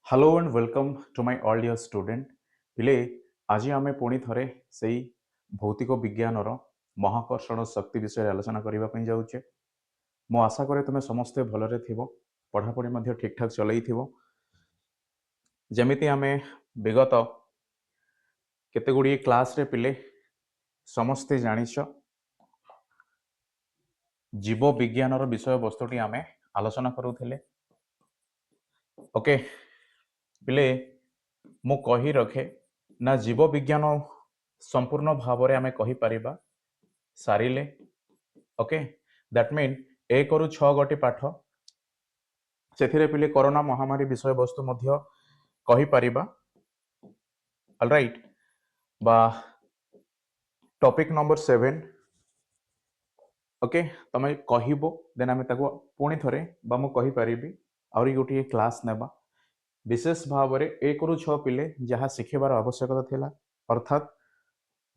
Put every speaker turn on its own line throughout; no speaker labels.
Hello and welcome to my all dear student पिले आज आम पुणी थे से भौतिक विज्ञान महाकर्षण शक्ति विषय आलोचना करने जाऊे मो आशा करे तुम समस्ते भलरे थी पढ़ापढ़ी ठीक ठाक चलई जमीती आम विगत केते गुड़िए क्लास रे पिले समस्ते जानिछ जीव विज्ञान विषय वस्तुटी आम आलोचना करूले ओके पिले मु कही रखे ना जीव विज्ञान संपूर्ण भाव में आम कहीपर सारे ओके दैट मीन 1 ରୁ 6 गोटी पाठ से पिले कोरोना महामारी विषय वस्तु कहीपर ऑलराइट बा टॉपिक नंबर 7 ओके तमें कहबो देन आम पुणी थे कहीपर आहरी गोटे क्लास नेबा विशेष भाव में 1 ରୁ 6 पिले जहाँ शिखबार आवश्यकता थिला अर्थात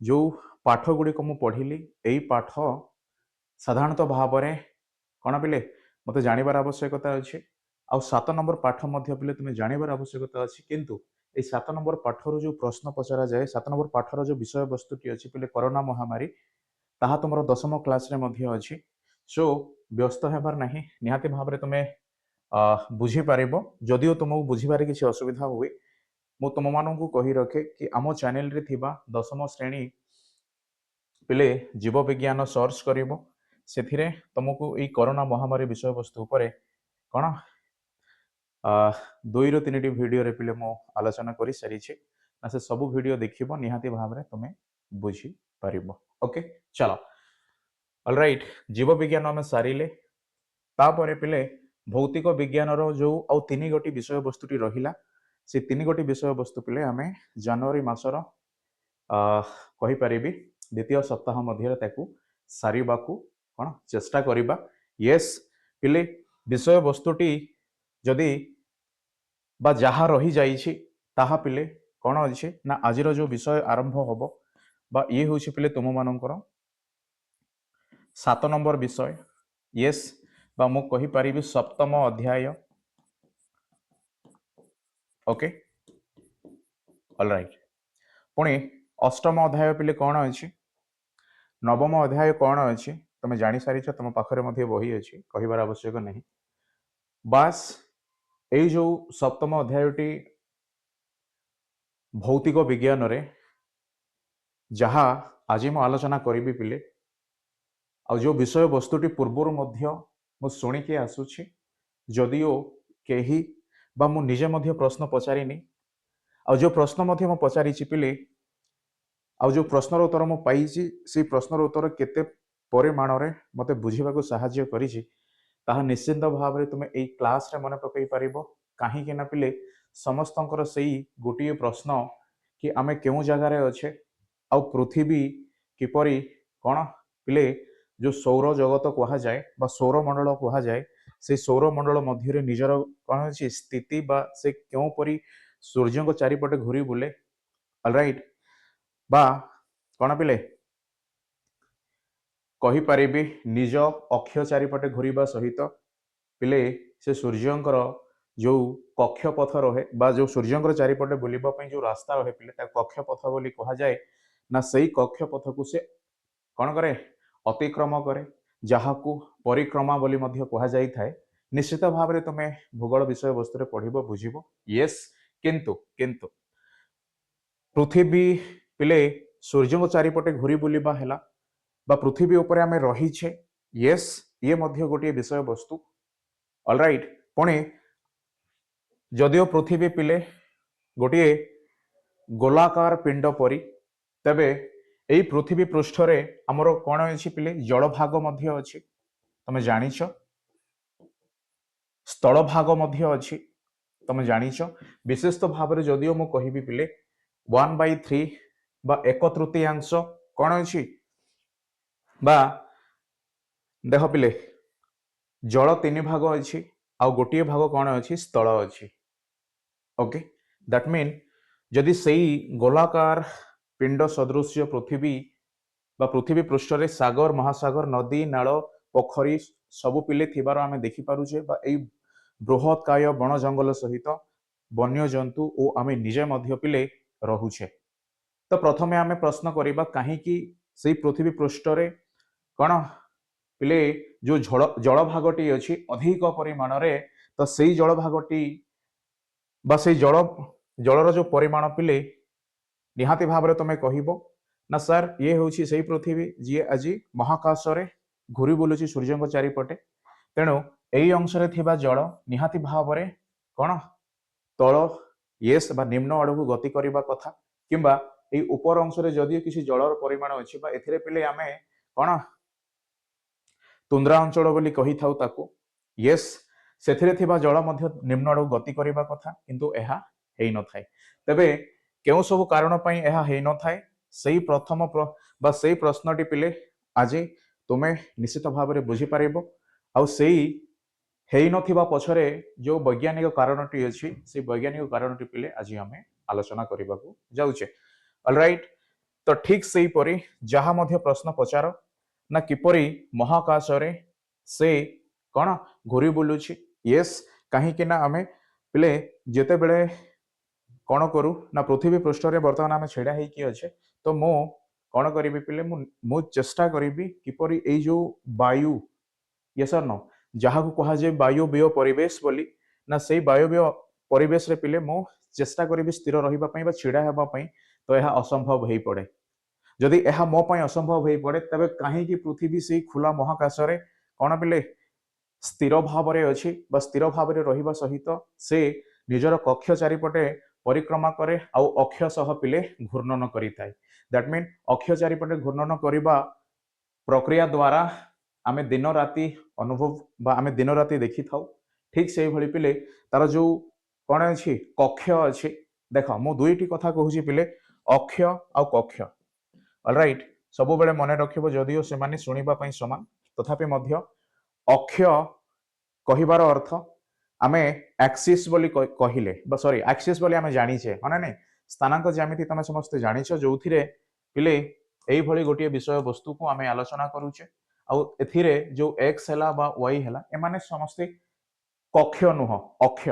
जो पाठ गुड़िक मु पढ़िली यही पाठ साधारणतः भाव में कौन पिले मत जानवर आवश्यकता अच्छे आ 7 नंबर पाठ पिले तुम्हें जानवर आवश्यकता अच्छी किंतु ये 7 नंबर पाठर जो प्रश्न पचरा जाए 7 नंबर पाठर जो विषय वस्तुटी अच्छी पिले कोरोना महामारी ताहा तुम 10वीं क्लास रे अच्छी सो व्यस्त होबार नहीं निहाती भाव में तुम्हें बुझीपर जदिओ तुमको बुझारे किसी असुविधा हुए मु तुम मानू कही रखे कि आम चैनल रे थिबा 10वीं श्रेणी पिले जीव विज्ञान सर्च करिवो सेथिरे तुमको ये कोरोना महामारी विषय वस्तु उपरे कौन 2 ରୁ 3ଟି वीडियो रे पिले मो आलोचना कर सारी ना से सब वीडियो देखिबो निहाती भाव में तुम्हें बुझी पारिबो ओके चलो ऑलराइट जीव विज्ञान आम सारे तापर पिले भौतिक विज्ञान जो आउ 3 गोटी विषय वस्तुटी रहिला से 3 गोटी विषय वस्तु पिले आम जनवरी मासर कहीपर द्वितीय सप्ताह मध्य सारिबा कौन चेष्टा करिबा यस पिले विषय वस्तुटी जदि बा जहा रही जाइछि ताहा पिले कौन अच्छे ना आजिर जो विषय आरंभ होबो बा ये होछि पिले तुम मानकर 7 नंबर विषय यस बा मु कहि परिबि सप्तम अध्याय ओके ऑलराइट पुणी अष्टम अध्याय पिले कौन अच्छी नवम अध्याय कौन अच्छी तुम जानी सारी तुम पाखे बही अच्छी कहबार आवश्यक नहीं बास यही जो सप्तम अध्यायटी भौतिक विज्ञान रे जहा आज मु आलोचना करी पिले आ जो विषय वस्तुटी पूर्वर मु शुणिकी आसुछि जदिओ केही बा मु निजे मध्य प्रश्न पचारिनी आ जो प्रश्न मध्य मु पचारि पिले आ जो प्रश्नर उत्तर मु पाइछि से प्रश्नर उत्तर केते परिमाण रे मते बुझीबाकू सहाय्य करिछि ताहा निश्चिंत भाव में तुम ए क्लास रे मन पकई पारिबो काहे ना पिले समस्तंकर सेही गोटे प्रश्न कि आमे केउ जगह रे अच्छे आ पृथ्वी किपरि कौन पिले जो सौर जगत कहा जाए बा सौर मंडल कहा जाए से सौर मंडल मध्य निजर कौन अच्छी स्थिति बा से क्यों परी सूर्य को चारिपटे घूरी बुले ऑलराइट बा कौन पिले कहीपरि निज अक्ष चारिपटे घूरवा सहित पिले से सूर्यंकर जो कक्षपथ रहे बा जो सूर्यंकर चारिपटे बुलवाई जो रास्ता रहे पिले कक्षपथ बोली कहा जाए ना सही कक्षपथ को से कौन करे अतिक्रम करे जहाकू परिक्रमा बोली मध्य कहा जाई थाए निश्चित भाव में तुम भूगोल विषय वस्तु पढ़िबो बुझिबो यस किंतु किंतु पृथ्वी पिले सूर्य को चारिपटे घूरी बुलवा है बा पृथ्वी उपरे आमे रहीछे यस ये मध्य गोटे विषय वस्तु ऑलराइट पुणी जदिओ पृथ्वी पिले गोटे गोलाकार पिंड परी तबे यही पृथ्वी पृष्ठ रे हमर कौन अच्छी पिले जल भाग मध्य अच्छी तुम जानिछ स्थल भाग मध्य अच्छी तुम जानिछ विशेषतः भाव में जदिओ मु कहिबी पिले 1/3 बा 1/3 कौन अच्छी बा देख पिले जल 3 भाग अच्छी आ गोटे भाग कौन अच्छी स्थल अच्छी ओके दैट मीन जदि सही गोलाकार पिंड सदृश पृथ्वी बा पृथ्वी पृष्ठ रे सागर महासागर नदी नाल पोखरी सबु पिले थिबार आमे देखि पारुछे बा एई बृहत्काय वन जंगल सहित वन्यजंतु और आमे निजे मध्य पिले रहुछे। तो प्रथमे आमे प्रश्न करिबा काहेकि सेई पृथ्वी पृष्ठ रे कण पिले जो जल भागटी अछि अधिक परिमाण रे, तो सेई जल भागटी बा सेई जलर जो परिमाण पिले निहाती भाव में तुम कहब ना सर ये हूँ से पृथ्वी जी आज महाकाश रे घूरी बुलूची सूर्य चारिपटे, तेणु यही अंश जल निहाती भाव में कौन तल येस बा निम्न आड़ को गति करने कथा किंबा ये ऊपर अंश जदि किसी जलर परिमाण अच्छी एथिरे पिले आमे कौन तुंद्रा अंचल बोली कही थाउ ताकू येस सेथिरे थिबा जल मध्य निम्न आड़ को गति करने कथा किंतु एहा हेई न थाए। तेबे केउ सब कारण पई एहा हेई न थाए सेही प्रथम बा सेही प्रश्नटी पिले आज तुमे निश्चित भाव में बुझी पारिबो आउ सेही हेई नथिबा पछरे जो वैज्ञानिक कारणटी अछि से वैज्ञानिक कारणटी पिले आज आमे आलोचना करबा को जाउचे। ऑलराइट, तो ठीक सेही परी जहा मध्य प्रश्न पचार ना किपरि महाकाश रे से कौन घूरी बुलुची, यस कहीं ना आमे पिले जेते बेले कौन करू ना पृथ्वी पृष्ठ रे वर्तमान आमे छेड़ा हेकी अच्छे, तो मो कौन करी पिले मु चेष्टा करी किपरि ए जो वायु ये सर न जहाँ को कहा जाए वायुव्य परिवेश बोली ना से वायुव्य परिवेश रे पिले मो चेष्टा करी स्थिर रहिबा पई बा छिड़ा हेबा पई, तो यह असंभव हो पड़े। जदि यह मो पई असंभव हो पड़े तबे काहे कि पृथ्वी से खुला महाकाश रे कौन पिले स्थिर भाव रे अछि बा स्थिर भाव रे रहिबा सहित से निजर कक्ष चारिपटे परिक्रमा करे आउ अक्ष सह पिले घूर्णन करिथाय। दैट मीन अक्ष चारिपटे घूर्णन करिबा प्रक्रिया द्वारा आमे दिन राति अनुभव बा आमे दिन राति देखि थाउ। ठीक से भली पिले तार जो कौन अछि कक्ष अछि, देख मु दुईटी कथा कहूची पिले अक्ष आउ कक्ष। ऑलराइट, सब बेले मन रखिबो जदियो से माने सुनिबा पई समान तथापि मध्य अक्ष कहिबार अर्थ आमे एक्सिस बोली कहिले बा सॉरी एक्सिस बोली आमे जानिछे माने नै स्थानांक ज्यामिति तमे समस्त जानिछो जोथिरे पिले एई भली गोटिए विषय वस्तु को आमे आलोचना करूचे आउ एथिरे जो एक्स हैला बा वाई हैला ए माने समस्त कक्ष नुह अक्ष।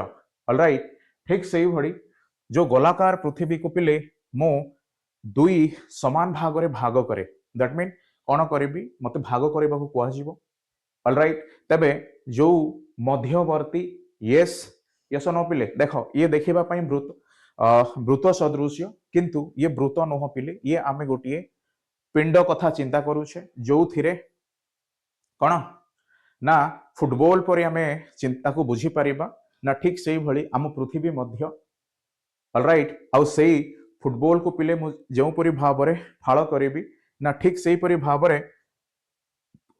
ऑलराइट, ठीक सेही भली जो गोलाकार पृथ्वी को पिले मो दुई समान भाग रे भाग करे, दैट मीन कौन करिबी मते भाग करबा को कुआ जीवो। ऑलराइट, तबे जो मध्यवर्ती यस यस न पिले देखो ये देखिबा पई वृत्त सदृश्य किंतु ये वृत्त नुह पिले ये आमे गोटिए पिंड कथा चिंता करूछे जो थिरे कौन ना फुटबॉल पर आमे चिंता को बुझी पारिबा ना ठीक सेही भली आम पृथ्वी मध्य। ऑलराइट, आउ सेही फुटबॉल को पिले जो परी भाव रे फाळ करिबी ना ठीक सेही परी भाव रे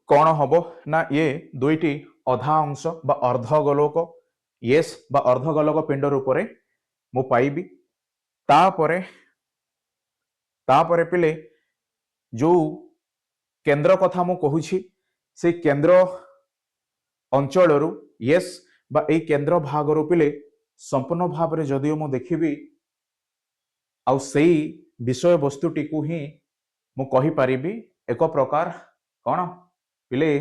कौन हबो ना ये दुईटी अधा अंश बा अर्धगोलक येस बा अर्धगोलक पिंड रूप रे मु पाइबी। तापरे तापरे पिले जो केंद्र कथा मु कहूची से केंद्र अंचल रु येस बा ए केंद्र भाग रु पिले संपूर्ण भाव रे जदियो मु देखिबी आउ सेही विषय वस्तुटी को ही मु कहि पारिबी एक प्रकार कौन पिले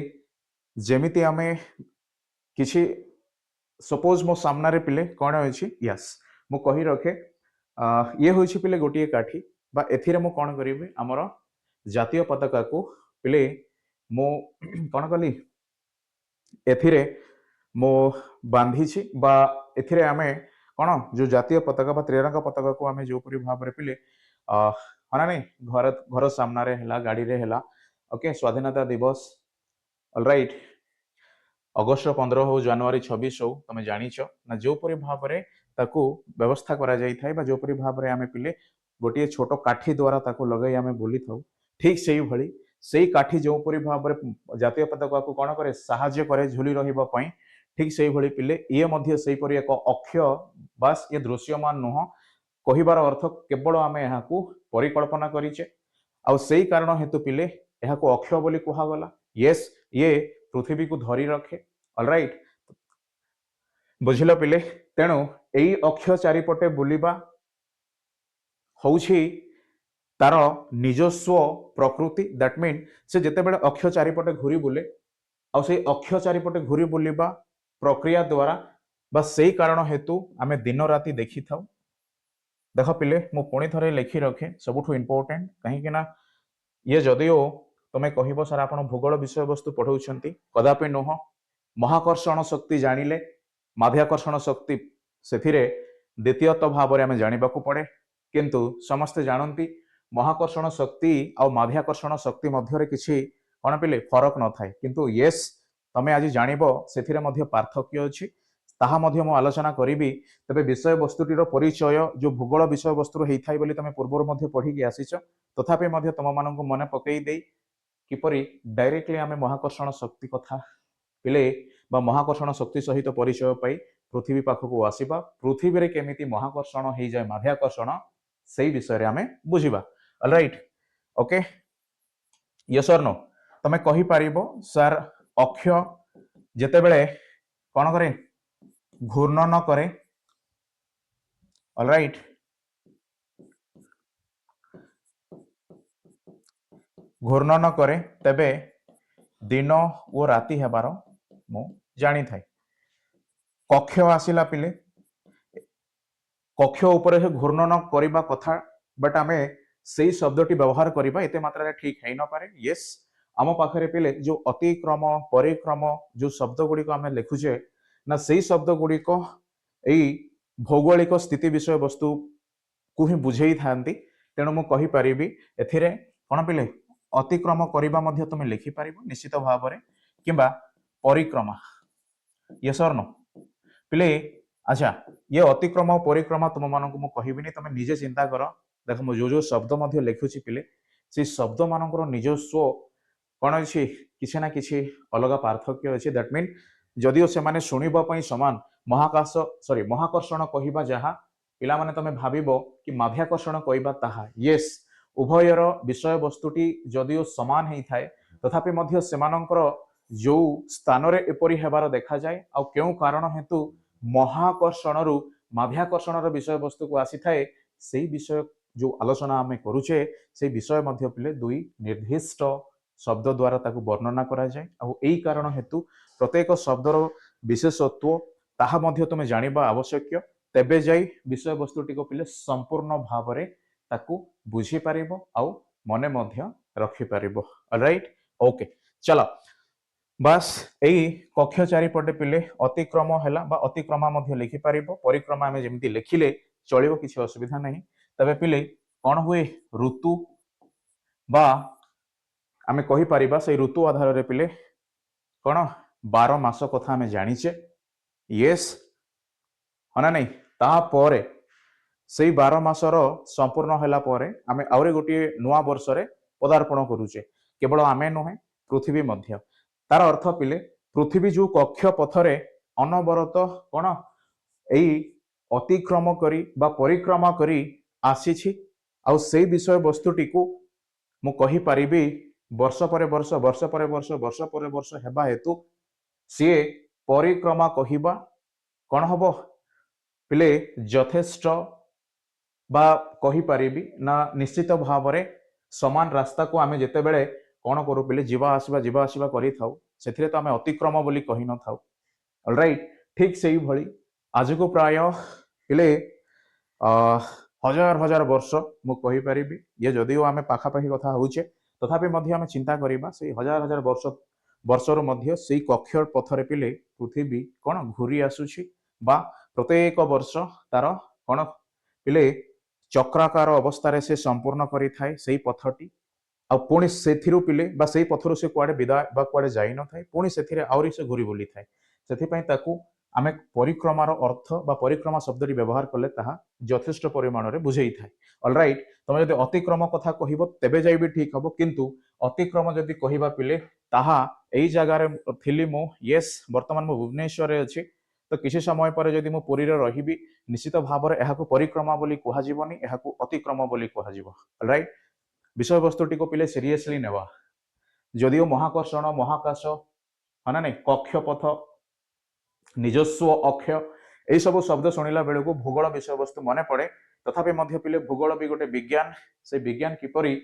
जेमिति आमे किछि सपोज मो सामना रे पिले कौन अछि यस मु कहि रखे ये होछि पिले गोटिए काठी बा एथिरे मु कौन करिबी हमर जातीय पताका को पिले मो कौन कली एथिरे मो बांधी छी बा एथिरे आमे कौन जो जातीय पताका बा त्रिरंगा पताका को आमे जो परी भाव रे पिले हना नहीं घर घर सामना रे हला गाड़ी रे हला ओके स्वाधीनता दिवस ऑलराइट अगस्त 15 हो जनवरी 26 हो तुम जानिछ ना जो परी भाव रे ताकू व्यवस्था करा जाई थाई बा जो परी भाव रे आमे पिले गोटिए छोटो काठी द्वारा ताकू लगाई आमे बोली थाउ। ठीक सेही भली सेही काठी जो परी भाव रे जातीय पताका को कोन करे सहाय्य करे झुली रहिबा पई, ठीक सेही भली पिले ये मध्य सेही परी एक अक्ष बस ये दृश्यमान नुह कहिबार अर्थ केवल आमे यहाँ को परिकल्पना करिचे आउ सेही कारण हेतु पिले यहाँ को अक्ष बोली कहा गला। यस ये पृथ्वी को धरी रखे। ऑलराइट, बुझिल पिले तेणु एई अक्ष चारिपटे बुलिबा होउछि तार निजस्व प्रकृति। दैट मीन से जेते बेले अक्ष चारिपटे घूरी बुले आ से अक्ष चारिपटे घूरी बुलिबा प्रक्रिया द्वारा बस सेही कारण हेतु आमे दिन राति देखि थाउ। देख पिले मु पुणी थरे लिखि रखे सबुठु इम्पोर्टेंट कहीं ना ये जदिओ तुम कह सर आप भूगोल विषय वस्तु पढ़ाऊँ कदापि नुह। महाकर्षण शक्ति जानिले माध्याकर्षण शक्ति से द्वितीयत भाव में जाना पड़े किंतु समस्ते जानती महाकर्षण शक्ति आ माध्याकर्षण शक्ति मध्य किसी कौन पिले फरक न थाए किंतु येस तमें आज जान से पार्थक्य अच्छी ताहा मध्य मु आलोचना करी तेरे विषय वस्तुटीर परिचय जो भूगोल विषय वस्तु होता है बोली तुम पूर्व पढ़ी आसीच तथापि तुम मान मन पकई दे किपरि डायरेक्टली आम महाकर्षण शक्ति कथा पिले बा महाकर्षण शक्ति सहित परिचय पाई पृथ्वी पाखक आसवा पृथ्वी रे केमिति महाकर्षण हो जाए माध्याकर्षण से विषय आम बुझा ऑलराइट ओके यस और नो तमे कहि पारिबो सर अक्ष जेतेबेले कौन करे घूर्णन करे ऑलराइट घूर्णन करे तेबे दिन और राति हेबार मु जानी थाए कक्ष आसिला पिले कक्ष उपरे घूर्णन करिबा कथा बट आमे सेही शब्दटी व्यवहार करिबा एते मात्रा ठीक है न पारे यस आम पाखरे पिले जो अतिक्रम परिक्रम जो शब्द गुड़िक आम लिखुचे ना सेही शब्द गुड़िक एई भौगोलिक स्थिति विषय वस्तु को ही बुझेई थांती तेणु मु कहि परिबी एथिरे कोन पिले अतिक्रम करिबा मध्य तुम लिखि पारिबो निश्चित भाव में किंबा परिक्रमा यस और नो पिले अच्छा ये अतिक्रम परिक्रमा तुम मानक मु कहबिनी तुम निजे चिंता कर देख मु जो शब्द मध्य लिखुची पिले से शब्द मानकर निजस्व कौन अच्छी किसी ना किसी अलग पार्थक्य अच्छे दैट मीन जदिओ से माने शुणिबा पई समान महाकाश सॉरी महाकर्षण कहिबा जहा पिला माने तमे भाबिबो कि माध्याकर्षण कहिबा ताहा यस उभयर विषय वस्तुटी जदिओ समान ही थाए तथापि मध्य सेमानंकर जो स्थान रे एपरि हेबार देखा जाए आ केउ कारण हेतु महाकर्षण रु माध्याकर्षण विषय वस्तु को आसी थाए सेही विषय जो आलोचना आमे करूचे से विषय मध्य पिले दुई निर्दिष्ट शब्द द्वारा ताकू वर्णना करा जाए आ एई कारण हेतु प्रत्येक शब्दर विशेषत्व ताहा मध्य तुमे जानिबा आवश्यक तेबे जाई विषय वस्तुटी को पिले संपूर्ण भाव में ताकू बुझी पारिबो आ मने मध्य रखि पारिबो ऑलराइट ओके चलो बास एई कक्ष चारिपटे पिले अतिक्रम हैला बा अतिक्रमा मध्य लिखि पारिबो परिक्रमा में जेमति लिखिले चलिबो किछि असुविधा नहीं तबे पिले कौन हुए ऋतु बा आमे कहि पारिबा से ऋतु आधार रे पिले कौन 12 मास कथा आमे जानिचे यस हना नहीं तापरे से 12 मासर संपूर्ण होला परे आमे आउरे गोटे नुआ वर्ष रे पदार्पण करूचे केवल आमे नुहे पृथ्वी मध्य तार अर्थ पिले पृथ्वी जो कक्ष पथरे अनवरत कौन एई अतिक्रम करी बा परिक्रमा करी आसीछि आ से विषय वस्तुटी को मु कहि पारिबी वर्ष पर वर्ष वर्ष पर वर्ष वर्ष पर वर्ष हेबा हेतु सी परिक्रमा कहिबा कौन हबो पिले यथेष्ट बा कहि पारिबी ना निश्चित भाव में समान रास्ता को आमे जेते बेले कौन करू पिले जीवा आसवा करि थाउ सेथिरे तो आमे अतिक्रम बोली कहि न थाउ ऑलराइट ठीक सेही भली आज को प्राय पिले हजार हजार वर्ष मु कहि पारिबी ये जदिओ आमे पाखापाखि कथा होउचे तथापि मध्य आमे चिंता करिबा से हजार हजार वर्षर मध्य से कक्ष पथरे पिले पृथ्वी कौन घूरी आसुछि बा प्रत्येक वर्ष तार कौन पिले चक्राकार अवस्था से संपूर्ण करि थाए सेही पथटी आ पुणी सेथिरु पिले बा सेही पथरु से कुआडे विदाय बा कुआडे जाई न थाए पुणी सेथिरे आउरी से घूरी बुली थाए सेथि पई ताकू आमे परिक्रमार अर्थ बा परिक्रमा शब्दटी व्यवहार कले ताहा यथेष्ट परिमाण रे बुझेई थाए ऑलराइट तमे जदि अतिक्रम कथा कहिबो तेबे जाई भी ठीक हबो किंतु अतिक्रम जदि कहिबा पिले ताहा एई जगह रे थिली मु यस वर्तमान मु भुवनेश्वर रे अछि तो किसी समय पर जदि मु पुरी रे रहिबी निश्चित भाव में एहाकू परिक्रमा बोली कुहा जीवनी एहाकू अतिक्रम बोली कुहा जीवो ऑलराइट विषय वस्तुटी को पिले सीरियसली नेवा जदिओ महाकर्षण महाकाश है ना नहीं कक्षपथ निजस्व अक्ष यही सब शब्द शुणिला बेलू भूगोल विषय वस्तु मन पड़े तथापि मध्य पिले भूगोल भी गोटे विज्ञान से विज्ञान किपरि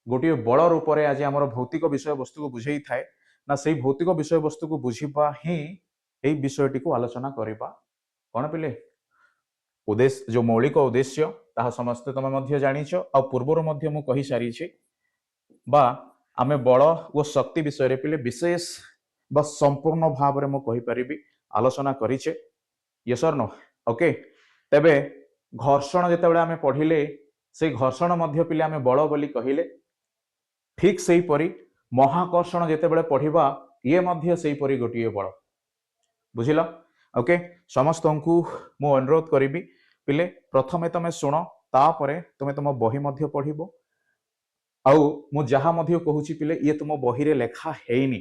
गोटे बड़ रूप से आज आम भौतिक विषय वस्तु को बुझे थाए ना से भौतिक विषय वस्तु को बुझा ही এই বিষয়টি को आलोचना करिबा कोन पिले उद्देश्य जो मौलिक उद्देश्य ताहा समस्त तमे मध्य जानिछो आ पूर्वरो मध्य मु कहि सारी छी बा आमे बल ओ शक्ति विषय रे पिले विशेष बा संपूर्ण भाव रे मु कहि परिबी आलोचना करिछे यस और नो ओके तबे घर्षण जेतेबेले आमे पढिले से घर्षण मध्य पिले आमे बल बोली कहिले ठीक सेही परी महाकर्षण जेतेबेले पढिबा ये मध्य सेही परी गोटिए बल बुझिला ओके समस्त को मु अनुरोध करिबी पिले प्रथमे तमे सुनो तापरे तमे तुम बही मध्य पढिबो आउ मु जहा मध्य कहूची पिले ये तुम बही रे लेखा हेइनी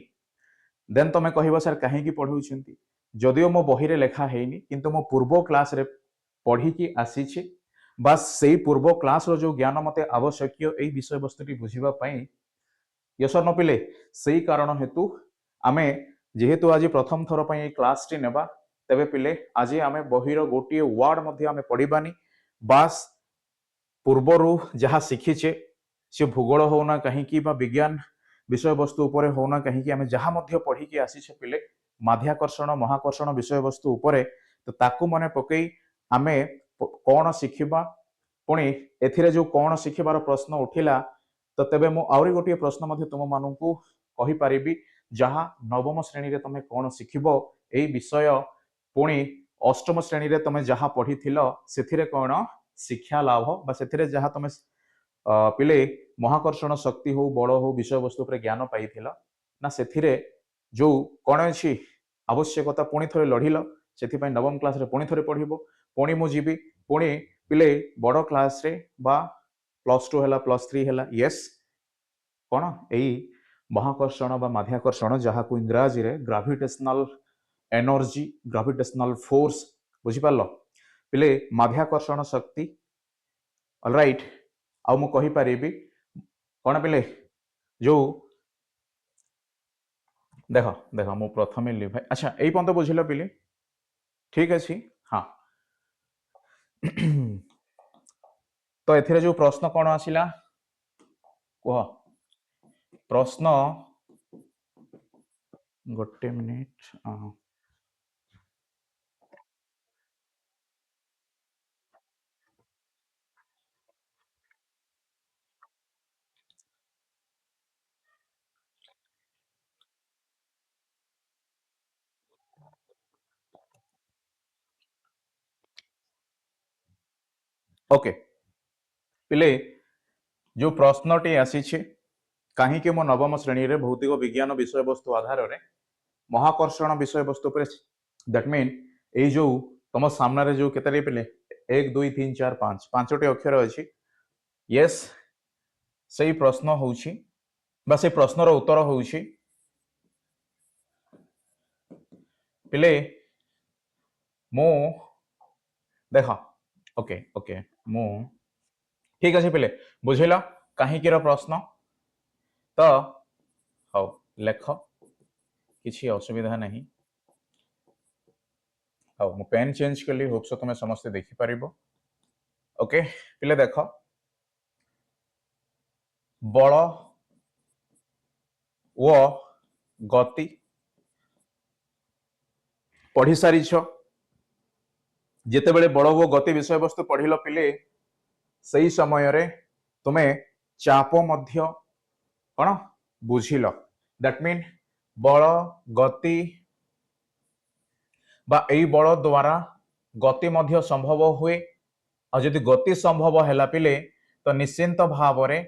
देन तमे कहिबो सर काहे की पढौछंती जदियो मो बही रे लेखा हेइनी किंतु मो पूर्व क्लास रे पढ़ी की आसीछि बस सेही पूर्व क्लास रो जो ज्ञान मते आवश्यक एई विषय वस्तुटी बुझिबा पई यस न पिले सेही कारण हेतु आमे जेहेतु आज प्रथम थर पई क्लास टी नेबा तबे पिले आज आमे बहीर गोटिए वर्ड मध्य आमे पढ़िबानी बास पूर्वरु जहा शिखिचे से भूगोल होना कहीं बा विज्ञान विषय वस्तु उपरे होना कहीं आमे जहा मध्य पढ़ी की आसीछे पिले माध्याकर्षण महाकर्षण विषय वस्तु उपरे तो ताकू मने पकई आमे कौन शिखिबा पुणी एथिरे जो कौन शिखिबार प्रश्न उठिला तो तेबे मु आउरी गोटिए प्रश्न मध्य तुम माननकु कहि पारिबी जहा नवम श्रेणी रे तमे कौन शिखिबो एई विषय पुणी अष्टम श्रेणी रे तमे जहा पढ़िथिलो सेथिरे कौन शिक्षा लाभ बा सेथिरे जहा तमे पिले महाकर्षण शक्ति हो बल हो विषय वस्तु पर ज्ञान पाइथिला ना सेथिरे जो कौन अछि आवश्यकता पुणी थरे लढिलो सेथिपई नवम क्लास रे पुणी थरे पढ़िबो पुणी मु जीबी पुणी पिले बड़ क्लास रे बा +2 हैला +3 हैला यस कौन एई महाकर्षण बा माध्याकर्षण जहा को इंग्रजी रे ग्रेविटेशनल एनर्जी ग्रेविटेशनल फोर्स बुझी पारलो पिले माध्याकर्षण शक्ति ऑलराइट आ मु कहि परिबी कौन पिले जो देख देख मु प्रथमे लिभाई अच्छा एई पंत बुझिलो पिले ठीक अछि हाँ तो एथिरे जो प्रश्न कौन आसिला कह प्रश्न गोटे मिनिट ओके पिले जो प्रश्नटी आसीछि कहीं के मो नवम श्रेणी रे भौतिक विज्ञान विषय वस्तु आधार रे महाकर्षण विषय वस्तु पर दैट मीन ए जो तुम सामने रे जो केते पिले 1 2 3 4 5 पांचटी अक्षर अछि यस सही प्रश्न होउछि बा से प्रश्नर उत्तर होउछि पिले मो देख ओके ओके मो ठीक अछि पिले बुझिला काहे किरो प्रश्न तो हौ लेख किछि असुविधा नहीं हौ मु पेन चेंज कली होप सो तुम समस्त देखि परिबो ओके पिले देख बल ओ गति पढ़ी सारी जितेबले बल ओ गति विषय वस्तु पढ़िल पिले सही समय रे तुमे चाप मध्य कौन बुझिल दैट मीन बल गति बा एई बल द्वारा गति मध्य संभव हुए और जदि गति संभव हैला पिले तो निश्चिंत भाव रे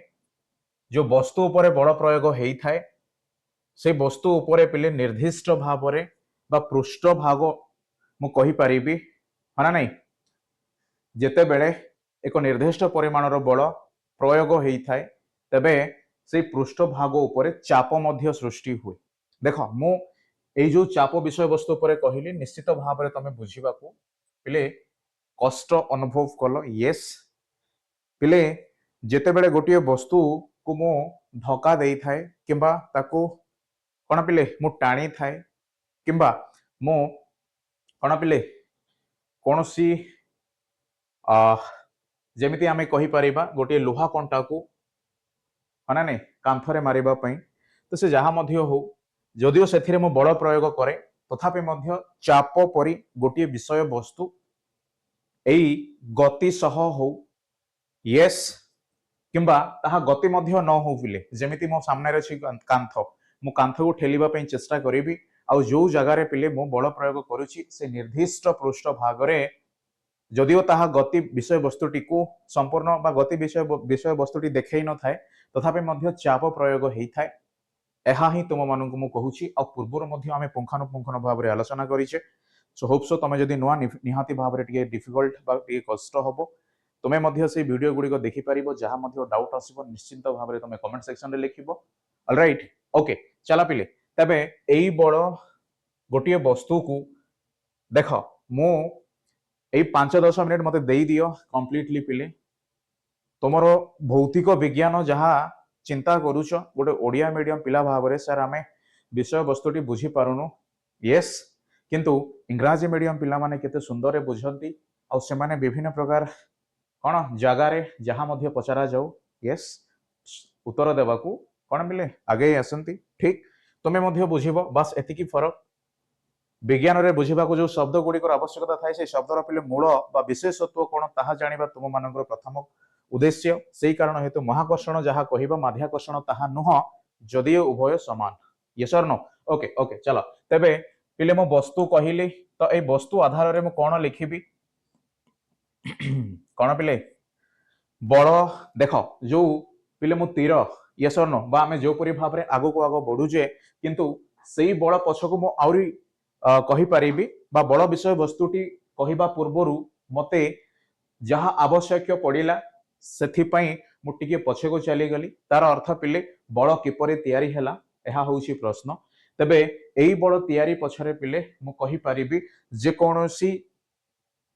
जो वस्तु उपरे बल प्रयोग हेई थाए से वस्तु उपरे पिले निर्दिष्ट भाव रे बा पृष्ठ भाग मु कहि परिबी हना नहीं जेते बेले एक निर्दिष्ट परिमाणर बल प्रयोग हेई थाए तबे से पृष्ठ भाग उपरे चाप मध्य सृष्टि हुए देख मु एई जो चाप विषय वस्तु उपरे कहिली निश्चित भाव रे तमे बुझिबाकू पिले कष्ट अनुभव कल यस पिले जेते बेले गोटिए वस्तु को मु धक्का देई थाए किंबा ताकू कौन पिले मु टाणी थाए किंबा मु कौन पिले कौन सी जेमिति आमे कहि परिबा गोटे लोहा कंटा को हना नहीं कांथरे मारिबा पई तो से जहा मध्य हो जदियो सेथिरे मु बल प्रयोग करे तथापि मध्य चाप परि गोटे विषय वस्तु एई गति सह हो यस किंबा ताहा गति मध्य न हो पिले जेमिति मो सामने रे अछि कांथ मु कांथ को ठेलिबा पई चेष्टा करिवि आ जो जगह रे पिले मु बल प्रयोग करूची से निर्दिष्ट पृष्ठ भाग रे जदिओ ताहा गति विषय वस्तुटी को संपूर्ण बा गति विषय वस्तुटी देखै न थाए तथापि मध्य चाप प्रयोग हेई थाए एहा ही तुम मानकु मु कहूची आ पूर्वर मध्य आमे पुंखानुपुंखन भाव रे आलोचना करिचे सो होप सो तमे जदि नुआ निहाती भाव रे टिके डिफिकल्ट बा टिके कष्ट हबो तुमे मध्य से वीडियो गुडी को देखि परिबो जहा मध्य डाउट आसीबो निश्चिंत भाव रे तुमे कमेंट सेक्शन रे लिखिबो ऑलराइट ओके चला पिले तबे एई बड़ गोटे वस्तु को देख मु एई 5-10 मिनिट मते देई दियो कंप्लीटली पिले तुमर भौतिक विज्ञान जहा चिंता करूछ गोटे ओडिया मीडियम पिला भाव रे सर आमे विषय वस्तुटी बुझी पारुनु यस किंतु इंग्राजी मीडियम पिला माने केते सुंदर रे बुझंती आ से माने विभिन्न प्रकार कौन जगार जहाँ मध्य पचरा जाऊ यस उत्तर देवाकू कौन मिले आगे आसती ठीक तुम्हें मध्य बुझिब बास एतिकी फरक विज्ञान रे बुझिबा को जो शब्द गुडी को आवश्यकता थाए से शब्दर पिले मूल बा विशेषत्व कोन ताहा जानिबा तुम मानकर प्रथम उद्देश्य सेही कारण हेतु महाकर्षण जहाँ कहिबा माध्याकर्षण ताहा नुह जदियो उभय समान यस और नो ओके ओके चलो तबे पिले मो वस्तु कहिली तो ए वस्तु आधार रे मो कोन लिखिबी कौन पिले बड़ देख जो पिले मु तीर यस और नो बा आमे जो परि भाव रे आगो को आगो बढ़ुजे किंतु सेही बड़ पछको मु आउरी कहि परिबी बा बड़ विषय वस्तुटी कहिबा पूर्वरु मते जहा आवश्यक पड़िला सेथि पई मु टिके पछे को चली गली तार अर्थ पिले बड़ किपरि तयारी हैला एहा होउची प्रश्न तबे एई बड़ तयारी पछरे पिले मु कहि परिबी जे कोनोसी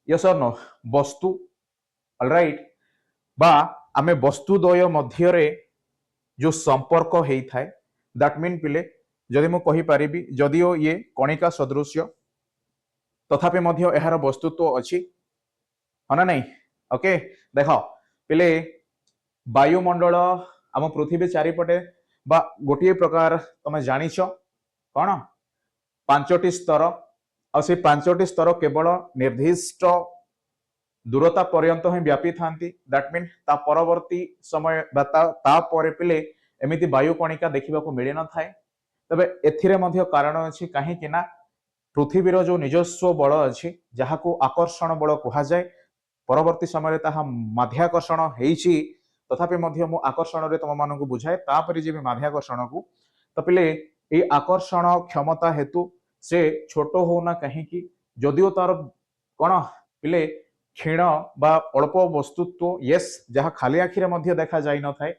यस और नो वस्तु ऑलराइट बा आमे वस्तु द्वय मध्य रे जो संपर्क हेई थाए दैट मीन पिले जदि मु कहि परिबी जदिओ ये कणिका सदृश्य तथापि मध्य एहार वस्तुत्व अछि हना नहीं ओके देख पिले वायुमंडल आम पृथ्वी चारिपटे बा गोटे प्रकार तमे जानिछ कौन 5टी स्तर आ से 5टी स्तर केवल निर्दिष्ट दूरता पर्यंत ही व्यापी थांती दैट मीन ता परवर्ती समय बा ता परे पिले एमिति वायु कणिका देखिबा को मिले न थाए तबे एथिरे मध्य कारण अछि काहे कि ना पृथ्वीर जो निजस्व बल अछि जहा को आकर्षण बल कहा जाय परवर्ती समय ताहा माध्याकर्षण हेइछि तथापि मध्य मु आकर्षण रे तम मानकु बुझाए तापरि जे माध्याकर्षण को तो पिले ए आकर्षण क्षमता हेतु से छोट होना कहीं कि जदिओ तार कौन पिले क्षीण बा अल्प वस्तुत्व यस जहाँ खाली आखिरे मध्य देखा जाई न थाए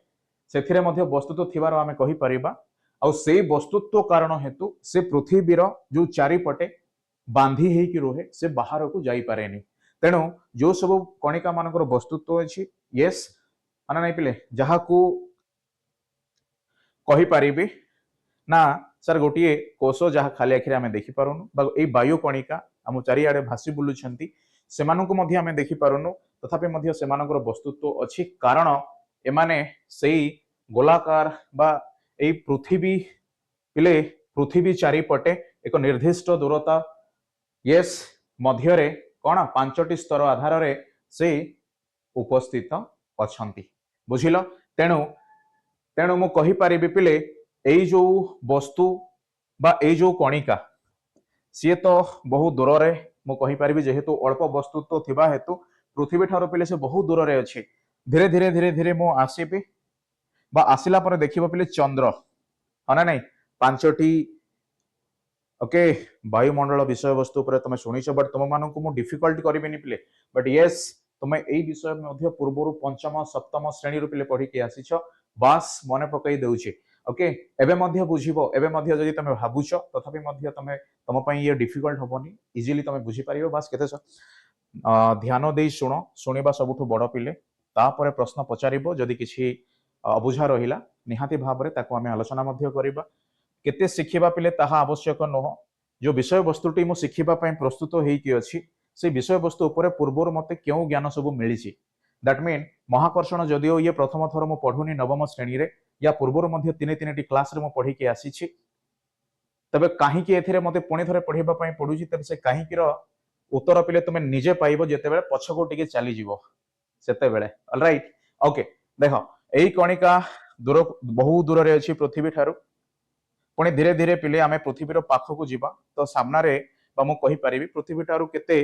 सेथिरे मध्य वस्तुत्व थिबार आमे कहि परिबा आ से वस्तुत्व कारण हेतु से पृथ्वीर जो चारिपटे बांधी हेकि रोहे से बाहर को जाई पारेनी तेणु जो सब कणिका मानकर वस्तुत्व अछि यस माने नहीं पिले जहाँ को कहि परिबी ना सर गोटे कोष जहाँ खाली आखिरे आमे देखि पारुनु बा ए वायु कणिका आम चारिआडे भासी बुलुछंती सेमानंकु मध्य आमे देखि पारुनु तथापि मध्य सेमानकर वस्तुत्व अछि कारण एमाने सेही गोलाकार बा ए पृथ्वी पिले पृथ्वी चारिपटे एक निर्दिष्ट दूरता यस मध्य रे कौन 5टी स्तर आधार रे से उपस्थित अछंती बुझिल तेणु तेणु मु कहि परिबी पिले एई जो वस्तु बा एई जो कणिका सी तो बहु दूर रे मु कहि परिबी जेहेतु अल्प वस्तुत्व थिबा हेतु पृथ्वी ठारो पिले से बहु दूर रे अछि धीरे धीरे धीरे धीरे मु आसीबी बा आसिला पर देखिबो पिले चंद्र हना नहीं 5टी ओके वायुमंडल विषय वस्तु पर तुम शुणीच बट तुम मानक मु डिफिकल्ट करिबिनी पिले बट यस तुम एई विषय मध्य पूर्वरु पंचम सप्तम श्रेणी रु पिले पढ़ी के आसीछ बास मने पकई देउछि ओके एबे मध्य बुझिबो एबे मध्य जदि तुम भाबुछ तथापि मध्य तुम तुम पई ये डिफिकल्ट होबनी इजीली तुम बुझी पारिबो बास केते ध्यान देई शुणो शुणिबा सबुठु बड़ पिले तापर प्रश्न पचारिबो जदि किछि अबुझा रहिला निहाती भाव रे ताको आमे आलोचना मध्य करिबा केते शिखिबा पिले ताहा आवश्यक नह जो विषय वस्तुटी मु शिखिबा पई प्रस्तुत हेइकी अछि से विषय वस्तु ऊपर पूर्वर मते केउ ज्ञान सब मिलिछि दैट मीन महाकर्षण जदिओ ये प्रथम थर मु पढुनी नवम श्रेणी रे या पूर्वर मध्य 3-3टी क्लास रे मु पढी के आसीछि तबे कहीं एथिरे मते पुणी थरे पढ़िबा पई पडुची तबे से कहीं रो उत्तर पिले तुमे निजे पाइबो जेते बेले पछको टिके चली जीवो सेते बेले ऑलराइट ओके देखो एई कणिका दूर बहु दूर रे अछि पृथ्वी ठारू पुणी धीरे धीरे पिले आमे पृथ्वी रो पाखकु जीवा तो सामनारे बा मु कहि परिबी पृथ्वी ठारू केते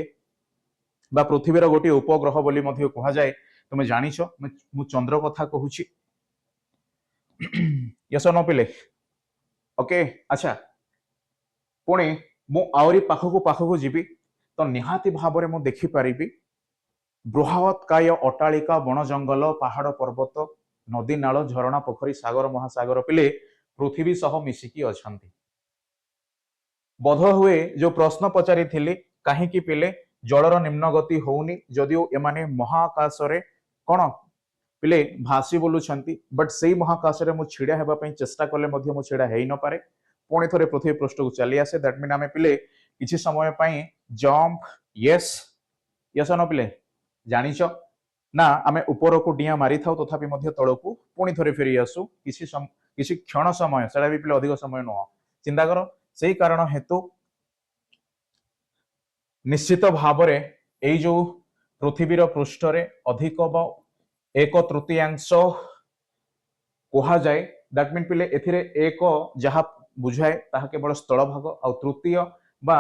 बा पृथ्वी रो गोटी उपग्रह बोली मध्य कहा जाए तुमे जानिछो मु चंद्र कथा कहूची यस नो पिले ओके अच्छा पुणी मु आवरी पाखकु जीवी तो निहाती भाबरे मु देखि परिबी बृहत काय अट्टालिका बण जंगल पहाड़ पर्वत नदी नाल झरणा पोखरी सागर महासागर पिले पृथ्वी सह मिसिकी अछंती बोध हुए जो प्रश्न पचारि थिली कहीं पिले जलर निम्न गति होउनी जदियो एमाने महाकाश रे कोन पिले भासी बोलुछंती बट सेई महाकाश रे मु छिड़ा हेबा पई चेष्टा कले मध्य मु छिड़ा हेई न पारे पुणी थरे पृथ्वी पृष्ठ को चली आसे दैट मीन आमे पिले किछि समय पई जंप यस यस न पिले जानिछ ना आमे ऊपर को डिया मारी थाउ तथापि मध्य तळकू पुणी थरे फेरी आसु किछि क्षण समय सेला भी पिले अधिक समय न चिंता करो सेही कारण हेतु निश्चित भावरे एई जो पृथ्वीर पृष्ठ रे अधिक बा एक तृतीयांश कहा जाए दैट मीन पिले एथिरे एक जहा बुझाए ताहा केवल स्थल भाग आ तृतीय बा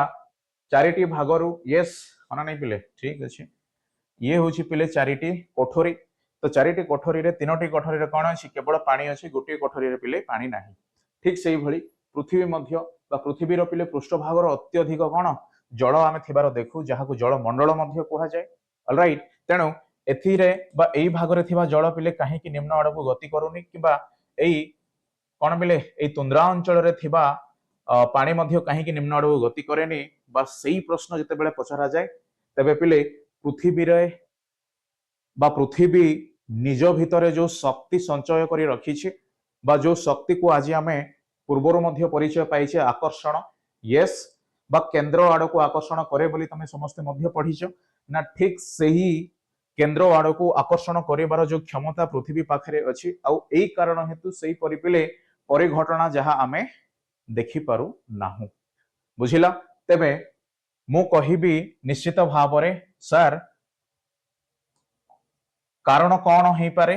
चारिटी भागरु यस माना नहीं पिले ठीक अछि ये होछि पिले चारिटी कोठरी तो चारिटी कोठरी रे तीनोटी कोठरी रे कोन अछि केवल पानी अछि गोटे कोठरी रे पिले पानी नाही ठीक सेही भली पृथ्वी मध्य बा पृथ्वीर पिले पृष्ठ भागर अत्यधिक कोन जल आमे थिबार देखु जहाकु जल मंडल मध्य कहा जाए ऑलराइट तेणु एथिरे बा एई भागरे थिबा जल पिले काहे कि निम्न आड़कु गति करूनी किबा एई कोन पिले एई तुंद्रा अंचल रे थिबा पानी मध्य काहे कि निम्न आड़कु गति करेनी बा सेही प्रश्न जते बेले पचरा जाए तबे पिले पृथ्वी रे बा पृथ्वी निज भितरे जो शक्ति संचय करी रखिछि बा जो शक्ति को आज आमे पूर्वरो मध्य परिचय पाइछे आकर्षण यस बा केंद्र आड़कु आकर्षण करे बोली तमे समस्त मध्य पढिछो ना ठीक सेही केंद्र आड़कु आकर्षण करिवार जो क्षमता पृथ्वी पाखरे अछि आउ एई कारण हेतु सेही परिपिले परिघटना जहा आमे देखि पारु नाहु बुझिला तेबे मु कहिबी निश्चित भावरे सर कारण कौन हो पारे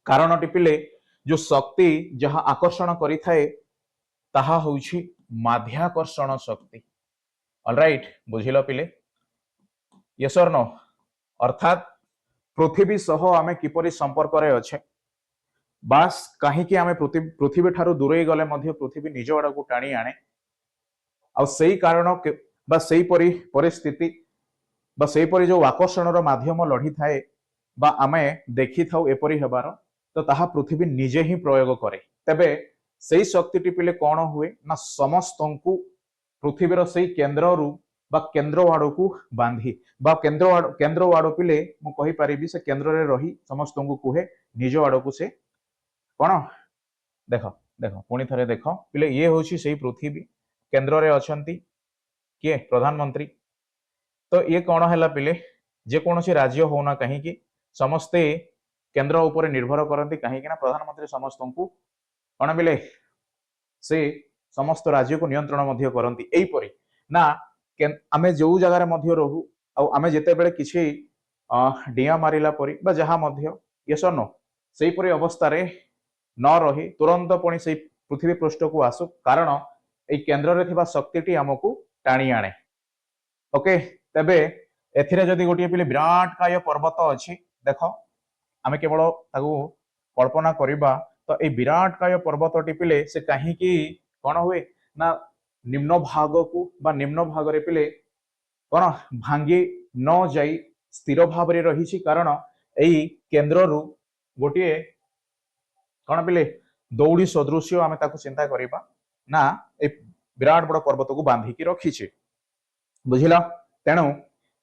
कारण टिपिले जो शक्ति जहा आकर्षण करि थाए ताहा होउछि माध्याकर्षण शक्ति ऑलराइट बुझिलो पिले यस और नो अर्थात पृथ्वी सह आमे किपरि संपर्क रे अच्छे बास कहीं कि आमे पृथ्वी ठारू दूरे गले मध्य पृथ्वी निज आड़कू टाणी आणे आ सेही कारण बा सेही परि परिस्थिति बा सेही परि जो आकर्षण रो माध्यम लढी थाए बा आमे देखि थाउ एपरि हेबार तो ताहा पृथ्वी निजे ही प्रयोग करे तबे सेही शक्ति टिपिले कौन हुए ना समस्तंकु पृथ्वीर सेही केंद्ररू बा केंद्र आड़कू बांधी बा केंद्र आड़ पिले मु कहि परिबी से केंद्र रे रही समस्तंकु कुहे निज आड़कू से कौन देख देख पुणी थरे देख पिले ये होछि सेही पृथ्वी केंद्र रे अछंती किए प्रधानमंत्री तो ये कौन हैला पिले जे कोनोसी राज्य होना कहीं कि समस्ते केंद्र ऊपर निर्भर करती कहीं ना प्रधानमंत्री समस्त को कौन पिले से समस्त राज्य को नियंत्रण मध्य करती एपरी ना आमे जो जगार मध्य रहू आमे जेते बेले किछि डिया मारिला परी बा जहा मध्य यस नो सेही परी अवस्था रे न रही तुरंत पुणी से पृथ्वी पृष्ठ को आसु कारण ए केंद्र रे थिबा शक्तिटी हमकु टाणी आणे ओके तबे एथिरे जदि गोटे पिले विराट काय पर्वत अछि देखो आमे केवल ताकू कल्पना करिबा तो ए विराट काय पर्वत टिपिले से कहीं कि कौन हुए ना निम्न भाग को बा निम्न भाग रे पिले कौन भांगी न जाई स्थिर भाव रे रही कारण एई केंद्र रु गोटे कौन पिले दौड़ी सदृश्य आमे ताकू चिंता करिबा ना ए विराट बड़ पर्वत को बांधिकी रखिछे बुझिला तेणु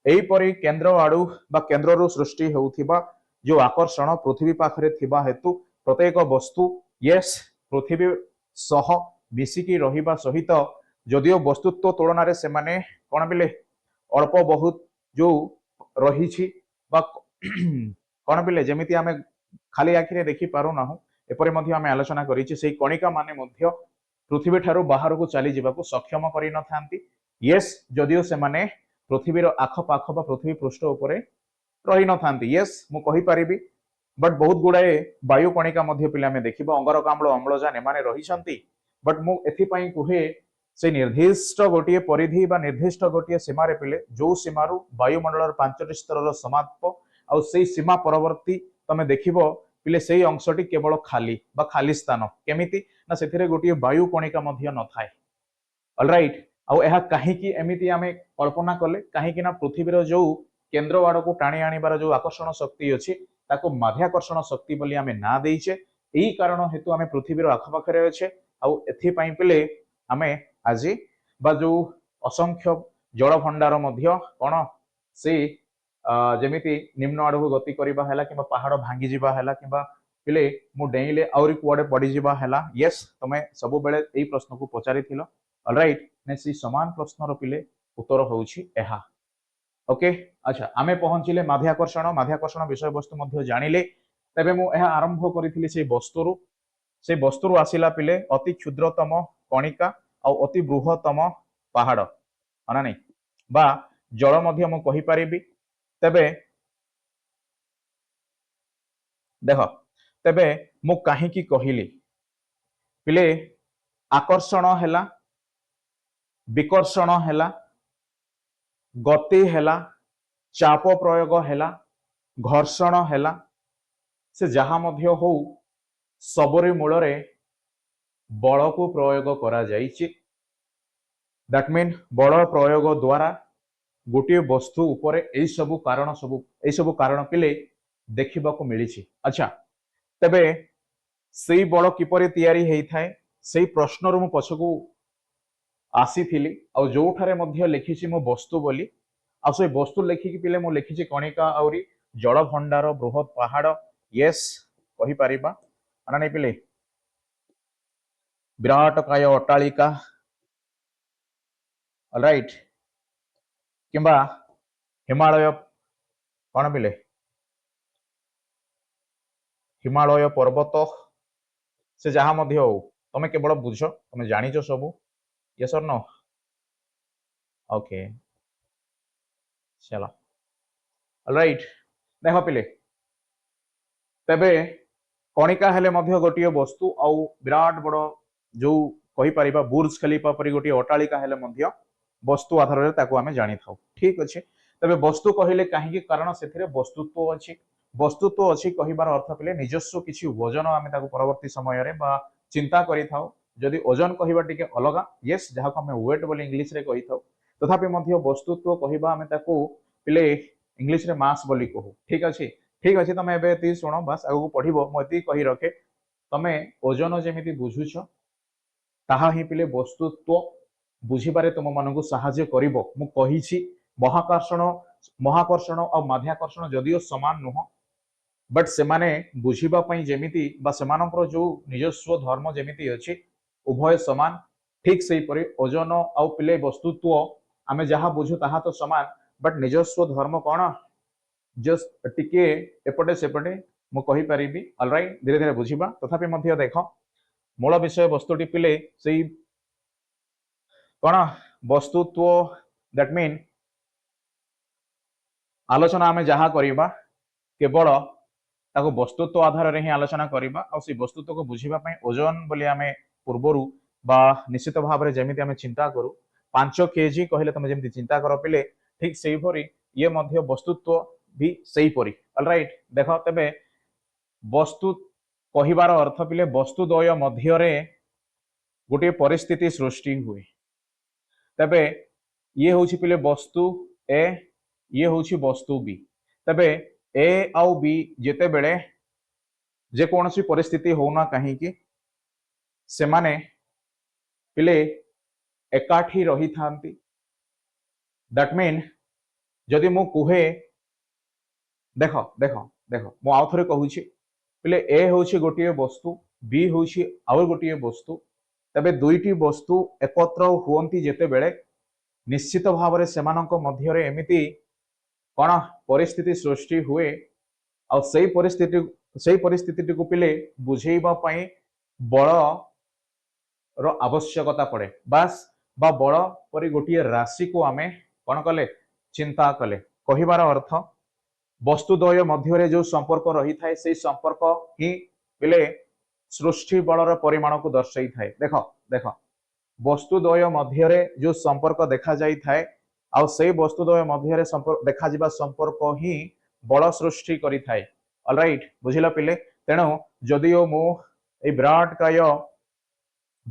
एहीपरि केंद्र आड़ू बा केंद्र रु सृष्टि होउथिबा जो आकर्षण पृथ्वी पाखरे थिबा हेतु प्रत्येक वस्तु यस पृथ्वी सह मिसिकी रहिबा सहित जदियो वस्तुत्व तुलन रे से माने कोन बिले अल्प बहुत जो रहिछि बा कोन बिले जेमिति आमे खाली आखिरे देखि पारु नाहु एपरि मध्य आमे आलोचना करिछि सेही कणिका माने मध्य पृथ्वी ठारू बाहर को चली जावाक सक्षम कर न था यस जदियो से माने पृथ्वीर आखपाख बा पृथ्वी पृष्ठ उपरे रही न था यस मु कहि परिबी बट बहुत गुड़ाए वायु कणिका पिला देखा अंगारकाम्ल अम्लजान एमाने रही बट मु एथिपाई कुहे से निर्दिष्ट गोटे परिधि बा निर्दिष्ट गोटे सीमार पिले जो सीमारू वायुमंडल 5टी स्तर समाप्त आउ से सीमा परवर्ती तमे देखिबो पिले से अंशटी केवल खाली बा खाली स्थान केमिति ना से गोटे वायु कणिका न थाए ऑलराइट आउ एहा काहीकि एमिति आमे कल्पना कले काहीकि ना पृथ्वीर जो केंद्र आड़ को टाणी आनिबार जो आकर्षण शक्ति अछि ताको माध्याकर्षण शक्ति बोली आमे ना देइछे एही कारण हेतु आमे पृथ्वीर आखपाखरे अच्छे आउ एथि पई पिले आमे आज बा जो असंख्य जल भंडार मध्य कोन से जेमिति निम्न आड़ को गति करबा हैला किबा पहाड़ भांगी जिबा हैला किबा पिले मु डेइले आउरी कुआडे पड़ी जिबा हैला यस तमे सब बेले एही प्रश्न को पचारि थिलो ऑलराइट ने सी समान प्रश्नर पिले उत्तर होउछि एहा ओके अच्छा आमे पहुंचिले माध्याकर्षण विषय वस्तु मध्य जानिले तबे मु एहा आरंभ करिथिली से वस्तुरु आसिला पिले अति क्षुद्रतम कणिका और अति बृहत्तम पहाड़ अना नहीं बा जल मध्य मु कहि परिबी तबे देख तबे मु काहीकि कहिली पिले आकर्षण हैला विकर्षण हैला गति हैला चाप प्रयोग हैला घर्षण हैला से जहा मध्य हो सबरी मूलरे बल को प्रयोग करा जाइछि दैट मीन बल प्रयोग द्वारा गोटे वस्तु उपरे एई सब कारण पिले देखिबा को मिलिछि अच्छा तबे सेई बल किपरि तयारी हेई थाए सेई प्रश्न रु पछकू आसीथिली आ जोठारे मध्य लिखिछि मो वस्तु बोली आ से वस्तु लिखिकी पिले मो लिखिछि कणिका आउरी जल भंडार बृहत पहाड़ यस कहि परिबा अना नै पिले विराट काय अट्टालिका ऑलराइट किंबा हिमालय कौन पिले हिमालय पर्वत से जहा मध्य हो तमे केवल बुझ तमे जानिछ सब यस और नो ओके चलो ऑलराइट देख पिले तबे कणिका हेले मध्य गोटे वस्तु आउ विराट बड़ जो कहि परिबा बुर्ज खलीफा परि गोटे अट्टालिका हेले मध्य वस्तु आधार रे ताको आमे जानि थाउ ठीक अछि तबे वस्तु कहिले काहेकि कारण सेथिरे वस्तुत्व अछि कहिबार अर्थ पिले निजस्व किछि वजन आमे ताको परवर्ती समय रे बा चिंता करि थाउ जदि ओजन कहिबा टिके अलगा यस जहा को हमें वेट बोली इंग्लिश रे कहि थाउ तथापि मध्य वस्तुत्व कहिबा हमें ताको पिले इंग्लिश रे मास बोली कहू ठीक अछि तमे एबे ती सुनो बस आगु पढिबो म एती कहि रखे तमे ओजन जेमिति बुझुछ ताहा ही पिले वस्तुत्व बुझिबारे तुम मानकु सहाय्य करिवो मु कहिछि महाकर्षण और माध्याकर्षण जदियो समान नुह बट से माने बुझिबा पई जेमिति बा सेमानकर जो निजस्व धर्म जेमिति अछि उभय समान ठीक सही परि ओजन आउ पिले वस्तुत्व आमे जहा बुझु ताहा तो समान बट निजस्व धर्म कोन जस्ट टिके एपटे सेपटे मु कहि परिबी ऑलराइट धीरे धीरे बुझिबा तथापि मध्य देख मूल विषय वस्तुटी पिले सेई कोन वस्तुत्व दैट मीन आलोचना आमे जहा करिबा केवल ताको वस्तुत्व आधार रे ही आलोचना करिबा और से वस्तुत्व को बुझिबा पई ओजन बोली आमे पूर्वरु बा निश्चित भाव रे जेमिति आमे चिंता करू 5 केजी कहले तमे जेमिति चिंता कर पिले ठीक सेही परी ये मध्य वस्तुत्व भी सेही परी ऑलराइट देखो तबे वस्तु कहिबार अर्थ पिले वस्तुद्वय मध्य रे गोटे परिस्थिति सृष्टि हुए तबे ये होछि पिले वस्तु ए ये होछि वस्तु बी तबे ए आउ बी जेते बेले जे कोनसी परिस्थिति होना कहीं कि से माने पिले एकाठी रही थांती दैट मीन जदि मु कुहे देखो देखो देखो मु आउ थरे कहूछि पिले ए होछि गोटे वस्तु बी होछि आउ गोटे वस्तु तबे दुईटी वस्तु एकत्र हुअंती जेते बेले निश्चित भाव रे सेमानक मध्य रे एमिति कोन परिस्थिति सृष्टि हुए और सही परिस्थिति को पिले बुझेइबा पई बल रो आवश्यकता पड़े बास बा बल परी गोटे राशि को आमे कौन कले चिंता कले कहिबार अर्थ वस्तुद्वय मध्य जो संपर्क रही थाए से संपर्क ही पिले सृष्टि बलर परिमाण को दर्शाई थाए देख देख वस्तुद्वय मध्य जो संपर्क देखा जाई थाए आउ से वस्तुद्वय मध्य संपर्क देखा जिबा संपर्क ही बल सृष्टि करि थाए ऑलराइट बुझिला पिले तेणु जदिओ मु ए विराट काय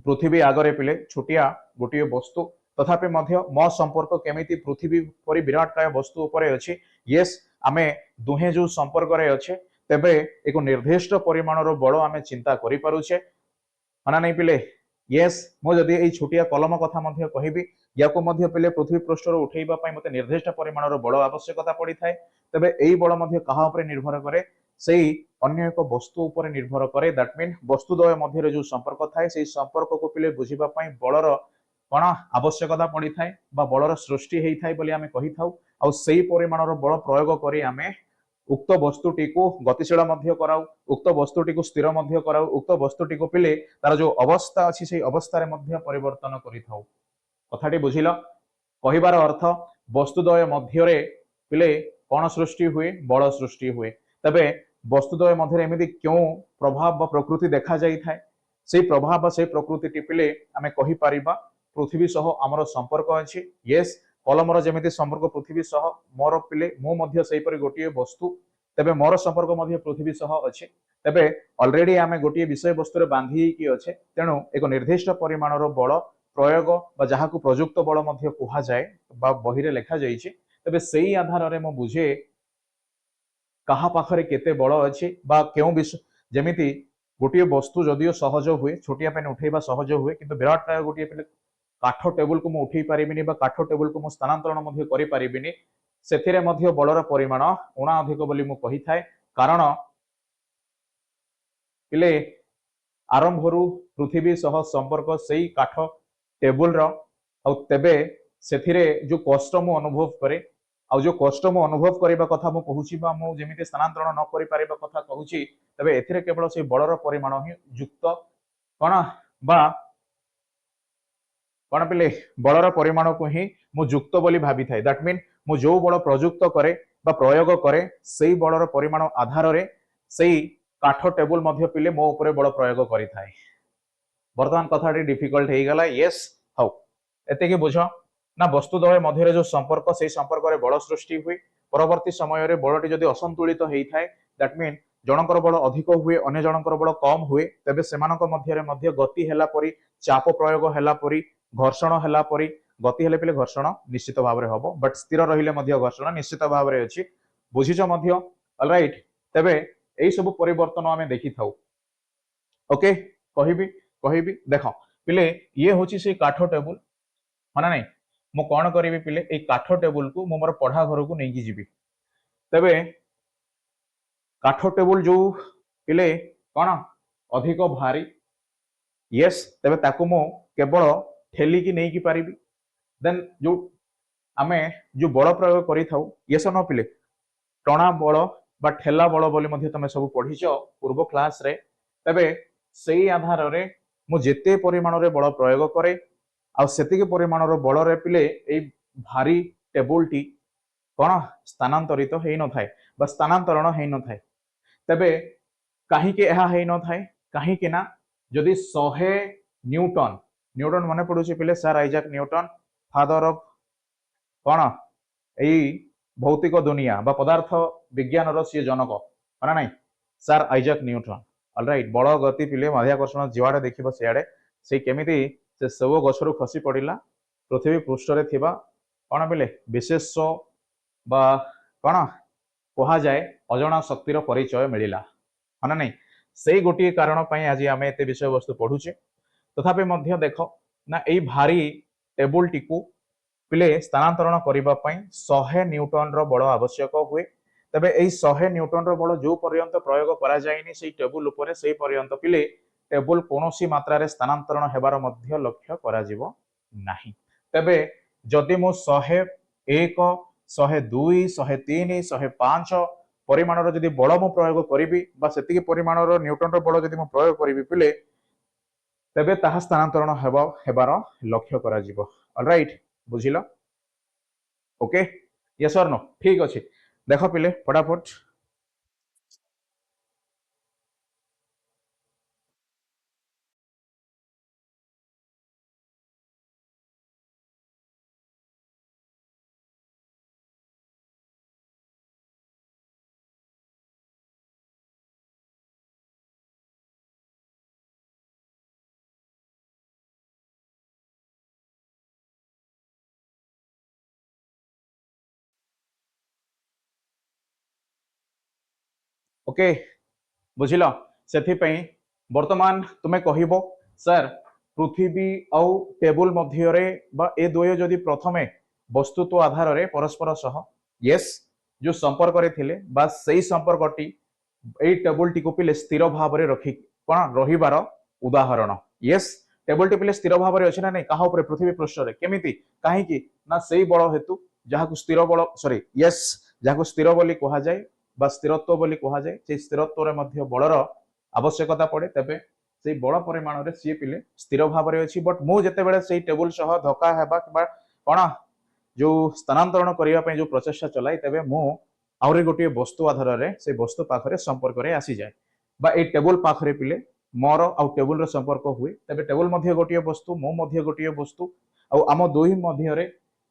पृथ्वी आगरे पिले छोटिया गोटे वस्तु तथापि मध्य मो संपर्क केमिति पृथ्वी परि विराट काय वस्तु उपरे अछि यस आमे दुहे जो संपर्क रे अच्छे तेबे एक निर्दिष्ट परिमाण रो बल आमे चिंता करि पारुछे हना नहीं पिले यस मो जदि ए छोटिया कलम कथा मध्य कहिबी याको मध्य पिले पृथ्वी पृष्ठ रो उठेइबा पई मते निर्दिष्ट परिमाण रो बल आवश्यकता पड़ी थाए तेबे एई बल मध्य कहा ऊपर निर्भर करे सेही अन्य एक वस्तु ऊपर निर्भर करे दैट मीन वस्तुद्वय मध्य जो संपर्क थाए सेही संपर्क को पिले बुझिबा पई बलर कौन आवश्यकता पड़ी थाए बा बलर सृष्टि हेई थाए बोली आमे कहि थाउ आ सेही परिमाण रो बल प्रयोग करी आमे उक्त वस्तुटी को गतिशील मध्य कराऊ उक्त वस्तुटी को स्थिर मध्य कराऊ उक्त वस्तुटी को पिले तार जो अवस्था अच्छी से अवस्था मध्य परिवर्तन करि थाउ कथाटी बुझिल कहिबार अर्थ वस्तुद्वय मध्य पिले कौन सृष्टि हुए बल सृष्टि हुए तबे वस्तुद्वय मध्य एमिति क्यों प्रभाव बा प्रकृति देखा जाई थाए से प्रभाव से प्रकृति पिले आमे कहि परिबा पृथ्वी सह आमर संपर्क अछि यस कलमर जमिति संपर्क पृथ्वी सह मोर पिले मो मध्य सेही परि गोटिए वस्तु तबे मोर संपर्क मध्य पृथ्वी सह अछि तबे ऑलरेडी आमे गोटिए विषय वस्तु रे बांधी कि अछि तेणु एक निर्दिष्ट परिमाण रो बल प्रयोग बा जहाकु प्रयुक्त बल मध्य कुहा जाए बा बही रे लिखा जाइछि तबे सेही आधार रे मो बुझे कहा पाखरे केते बल अछि बा केउ विषय जेमिति गोटिए वस्तु जदियो सहज हुए छोटिया पेन उठेबा सहज हुए किंतु विराट काय गोटिए पिले काठ टेबुल को मु उठेई पारिबिनी बा काठ टेबुल को मु स्थानांतरण मध्य करि पारिबिनी सेथिरे मध्य बलर परिमाण उणा अधिक बोली मु कहि थाए कारण पिले आरंभरू पृथ्वी सह संपर्क सेही काठ टेबुल रो आ तेबे सेथिरे जो कष्ट मु अनुभव करे आ जो कष्ट मु अनुभव करबा कथा मु कहूची बा मु जेमिति स्थानांतरण न करि पारिबा कथा कहूची तबे एथिरे केवल से बलर परिमाण ही युक्त कोन बा कौन पिले बलर परिमाण को ही मु युक्त बोली भावी थाए दैट मीन मु जो बल प्रयुक्त करे बा प्रयोग करे सेही बलर परिमाण आधार रे सेही काठ टेबुल मध्य पिले मो ऊपर बल प्रयोग करि थाए वर्तमान कथाटी डिफिकल्ट हे गला यस हाउ एते के बुझ ना वस्तुद्वय मध्य जो संपर्क से संपर्क रे बल सृष्टि हुए परवर्ती समय रे बलटी जदि असंतुलित हेई थाए दैट मीन जनकर बल अधिक हुए अन्य जनकर बल कम हुए तबे सेमानक मध्य रे मध्य गति हेला परी चाप प्रयोग हेला परी घर्षण हेला परी गति हेले पिले घर्षण निश्चित भाव रे हबो बट स्थिर रहिले मध्य घर्षण निश्चित भाव रे अछि बुझिछ मध्य ऑलराइट तबे एई सब परिवर्तन आमे देखि थाउ ओके कहिबी देखो पिले ये होची से काठ टेबुल माना नहीं मु कोन करिवि पिले ए काठ टेबुल को मु मोर पढ़ा घर को नेकी जिवि तबे काठ टेबुल जो पिले कोन अधिक भारी यस तबे ताको मु केवल ठेली की नहीं की पारिबी देन जो आमे जो बल प्रयोग करि थाउ यस न पिले टणा बल बा ठेला बल बोली मध्ये तमे सब पढिछ पूर्व क्लास रे तबे सेही आधार रे मु जेते परिमाण रे बल प्रयोग करे आ सेतिके परिमाण रो बल रे पिले ए भारी टेबुल टी कोन स्थानांतरित हेई न थाए बा स्थानांतरण हेई न थाए तबे काहे के एहा हेई न थाए काहे के ना जदि 100 न्यूटन न्यूटन माने पडुची पिले sir Isaac Newton father of कोन एई भौतिक दुनिया बा पदार्थ विज्ञान रो सी जनक माना नहीं सर आइजैक न्यूटन ऑलराइट बल गति पिले माध्याकर्षण जिवाडे देखिबो सियाडे से केमिति से सब गछरु खसी पड़िला पृथ्वी पृष्ठ रे थिबा कोन पिले विशेष बा कोन कहा जाए अजणा शक्तिर परिचय मिलिला माना नहीं सेही गोटे कारण पई आज आमे एते विषय वस्तु पढुचे तथापि मध्य देख ना एई भारी टेबुल टिकू पिले स्थानांतरण करिबा पई 100 न्यूटन रो बल आवश्यक हुए तबे एई 100 न्यूटन रो बल जो पर्यंत प्रयोग करा जायनी सेही टेबुल ऊपर सेही पर्यंत पिले टेबुल कोनोसी मात्रा रे स्थानांतरण हेबार मध्य लक्ष्य करा जिवो नाही तबे जदि मो 101 102 103 105 परिमाण रो जदि बल मो प्रयोग करिबी बा सेतिके परिमाण रो न्यूटन रो बल जदि मो प्रयोग करिबी पिले तेबे ताहा स्थानांतरण हेबार लक्ष्य करा जिवो ऑलराइट बुझिलो ओके यस और नो ठीक अछि देखो पिले फटाफट ओके बुझिल से वर्तमान तुम्हें कहब सर पृथ्वी आउ टेबुल मध्य ए द्वय जदि प्रथमे वस्तुत्व आधार रे परस्पर सह यस जो संपर्क रे थिले बा सही संपर्कटी ए टेबुल टी को पिले स्थिर भाव रे रखी कोन रहिबार उदाहरण यस टेबुल टी पिले स्थिर भाव रे अछि ना नै कहा ऊपर पृथ्वी पृष्ठ रे केमिति काहे कि ना सेही बल हेतु जहाकु स्थिर बल सॉरी यस जहाकु स्थिर बोली कहा जाय बा स्थिरत्व बोली कहा जाए से स्थिरत्व रे मध्य बलर आवश्यकता पड़े तेबे से बड़ परिमाण रे सी पिले स्थिर भाव रे अछि बट मु जते बेले से टेबुल सह धक्का हेबा किबा कोन जो स्थानांतरण करिया पे जो प्रचेष्टा चलाई तेबे मु आउरी गोटे वस्तु आधार रे से वस्तु पाखरे संपर्क रे आसी जाए बा ए टेबुल पाखरे पिले मोर आउ टेबुल रे संपर्क हुए तेबे टेबुल मध्य गोटे वस्तु मो मध्य गोटे वस्तु आउ आम दुही मध्य रे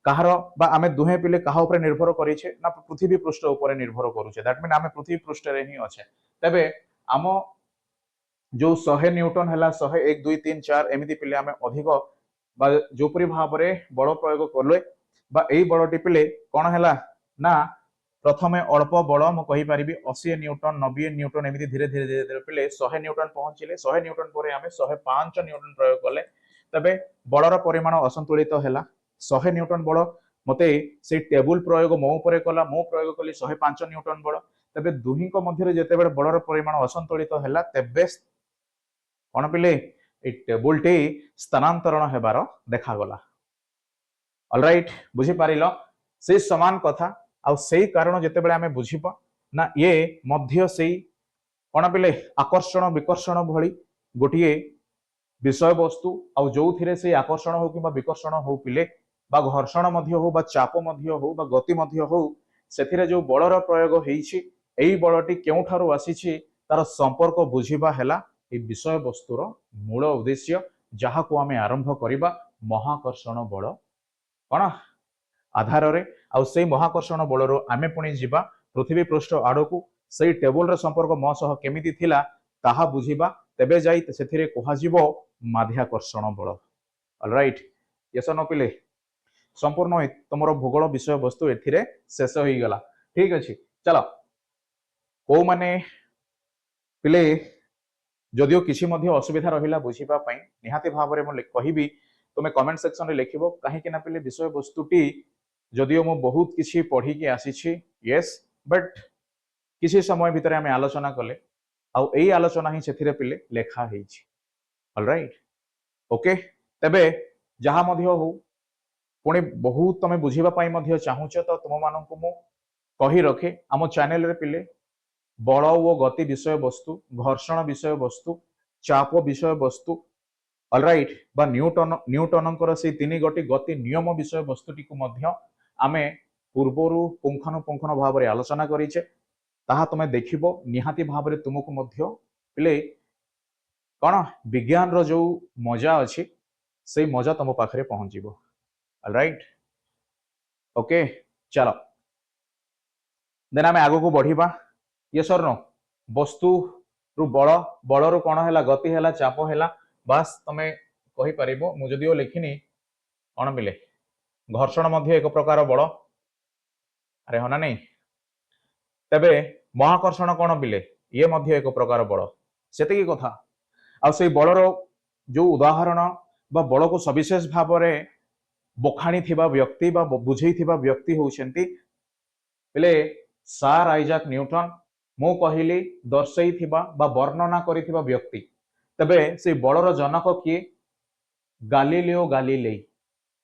कहार बा आमे दुहे पिले कहा ऊपर निर्भर करिछे ना पृथ्वी पृष्ठ ऊपर निर्भर करूछे दैट मीन आमे पृथ्वी पृष्ठ रे ही अच्छे तेबे आम जो 100 न्यूटन हैला 100 1 2 3 4 एमिति पिले आमे अधिक बा जोपरि भाव रे बल प्रयोग करले बा एई बलटी पिले कोन हैला ना प्रथमे अल्प बल मु कहि परिबी 80 न्यूटन 90 न्यूटन एमिति धीरे धीरे धीरे धीरे पिले 100 न्यूटन पहुंचिले 100 न्यूटन परे आमे 105 न्यूटन प्रयोग करले तबे बलर परिमाण असंतुलित हैला 100 न्यूटन बल मते से टेबुल प्रयोग मो ऊपर कला मो प्रयोग कली 105 न्यूटन बल तबे दुही को मध्य जेते बेले बलर परिमाण असंतुलित हैला तेबे कोन पिले ए टेबुल टी स्थानांतरण हेबार देखा गला ऑलराइट बुझी पारिलो से समान कथा आ सेही कारण जेते बेले आमे बुझिबा ना ये मध्य सेही कोन पिले आकर्षण विकर्षण भली गोटिए विषय वस्तु आ जो थिरे से आकर्षण हो कि विकर्षण हो पिले बा घर्षण मध्य हो बा चाप मध्य हो बा गति मध्य हो सेथिरे जो बलर प्रयोग होईछि एई बलटी केउठारु आसीछि तार संपर्क बुझिबा हैला ए विषय वस्तुर मूल उद्देश्य जहा को आमे आरंभ करिबा महाकर्षण बल कोन आधार रे आ सेई महाकर्षण बलरो आमे पुणी जिबा पृथ्वी पृष्ठ आडकू सेई टेबुल रे संपर्क म सह केमिति थिला ताहा बुझिबा तेबे जाई सेथिरे कोहा जिवो माध्याकर्षण बल ऑलराइट यस न पिले संपूर्ण तुमरो भूगोल विषय वस्तु एथिरे शेष होई गला ठीक अछि चलो को माने पिले जदियो किछि मध्य असुविधा रहिला बुझिबा पई निहाती भाव रे म कहिबी तुमे कमेंट सेक्शन रे लिखिबो काहे कि ना पिले विषय वस्तुटी जदियो मो बहुत किछि पढ़ी के आसीछि यस बट किछि समय भितरे आमे आलोचना कले आ एई आलोचना ही सेथिरे पिले लेखा हेछि ऑलराइट ओके तबे जहा मध्य हो पुणी बहुत तमे बुझिबा पाई मध्य चाहूछ तो तुम मानक मु कही रखे आम चैनल रे पिले बल ओ गति विषय वस्तु घर्षण विषय वस्तु चाप विषय वस्तु ऑलराइट बा न्यूटनकर से तीन गोटी गति नियम विषय वस्तुटी को मध्य आमे पूर्वरु पुंखानुपुंखन भाव रे आलोचना करिचे ताहा तुमे देखिबो निहाती भाव रे तुमको मध्य पिले कोन विज्ञान रो जो मजा अछि से मजा तुम पाखरे पहुंचीबो ऑलराइट ओके चलो देन आमे आगो को बढ़िबा यस और नो वस्तु रु बल बल रु कोन हैला गति हैला चाप हैला बस तमे कहि परिबो मु जदियो लिखिनी कोन मिले घर्षण मध्य एक प्रकार बल अरे हना नहीं तबे महाकर्षण कोन बिले ये मध्य एक प्रकार बल सेते की कथा आ से बलर जो उदाहरण बा बल को सविशेष भाव रे बखाणी थिबा व्यक्ति बा बुझेई थिबा व्यक्ति होउछंती पिले सर आइजाक न्यूटन मु कहिली दर्शई थिबा बा वर्णना करिथिबा व्यक्ति तबे से बलर जनक किए गालिलियो गालिलेई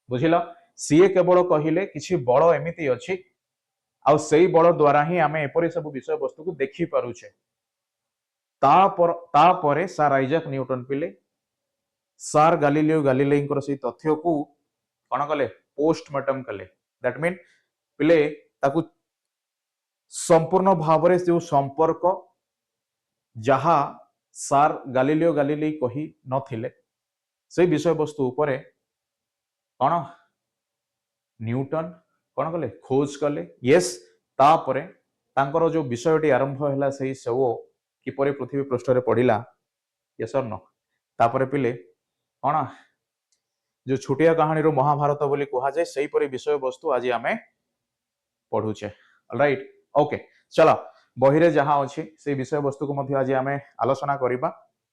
बुझिला सीए केवल कहिले किछि बल एमिति अछि आ सेई बल द्वारा ही आमे एपरि सब विषय वस्तु को देखि पारुछे तापरे सर आइजाक न्यूटन पिले सार गालिलियो गालिलेई से तथ्य को कौन कले पोस्टमार्टम कले दैट मीन पिले ताकू संपूर्ण भाव में जो संपर्क जहा सार गालिलियो गालिलेई कही नथिले से विषय वस्तु उपरे कौन न्यूटन कौन कले खोज कले यस तापरे तांकर जो विषयटी आरंभ है से सब किपरि पृथ्वी पृष्ठ रे पड़िला यस और नो तापरे पिले कौन जो छोटिया कहानी रो महाभारत बोली कहा जाए सही परि विषय वस्तु आज आमे पढ़ुचे राइट ओके चलो बही रे जहाँ अच्छी से विषय वस्तु को मध्य आज आमे आलोचना करिबा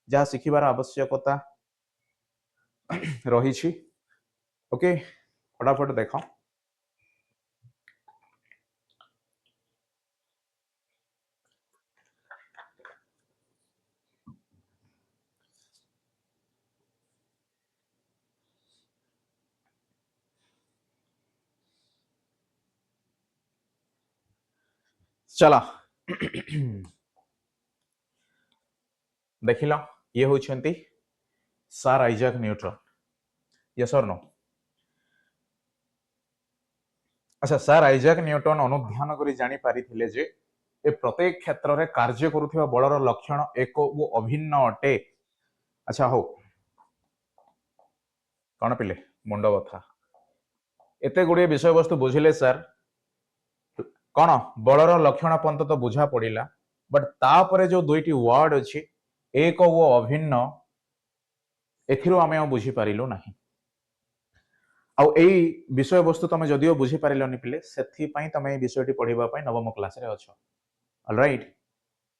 जहाँ शिखिबार आवश्यकता रही छी ओके फटाफट देखो चला देखिल ये होती सार आइजाक न्यूटन यस और नो अच्छा सार आइजाक न्यूटन अनुध्यान कर जानी पारिथिले जे ए प्रत्येक क्षेत्र में कार्य करुवा बलर लक्षण एक वो अभिन्न अटे अच्छा हो कौन पिले मुंड बथा एते गुड़े विषय वस्तु बुझिले सर कौन बलर लक्षण पर्यंत तो बुझा पड़ा बट तापरे जो दुईटी वर्ड अच्छी एक वो अभिन्न एथिरो आमे बुझी पारिलु नाही आउ एई विषय वस्तु तुम जदियो बुझी पारिलनि पिले सेथि पई तुम विषयटी पढ़िबा पई नवम क्लास रे अछ ऑलराइट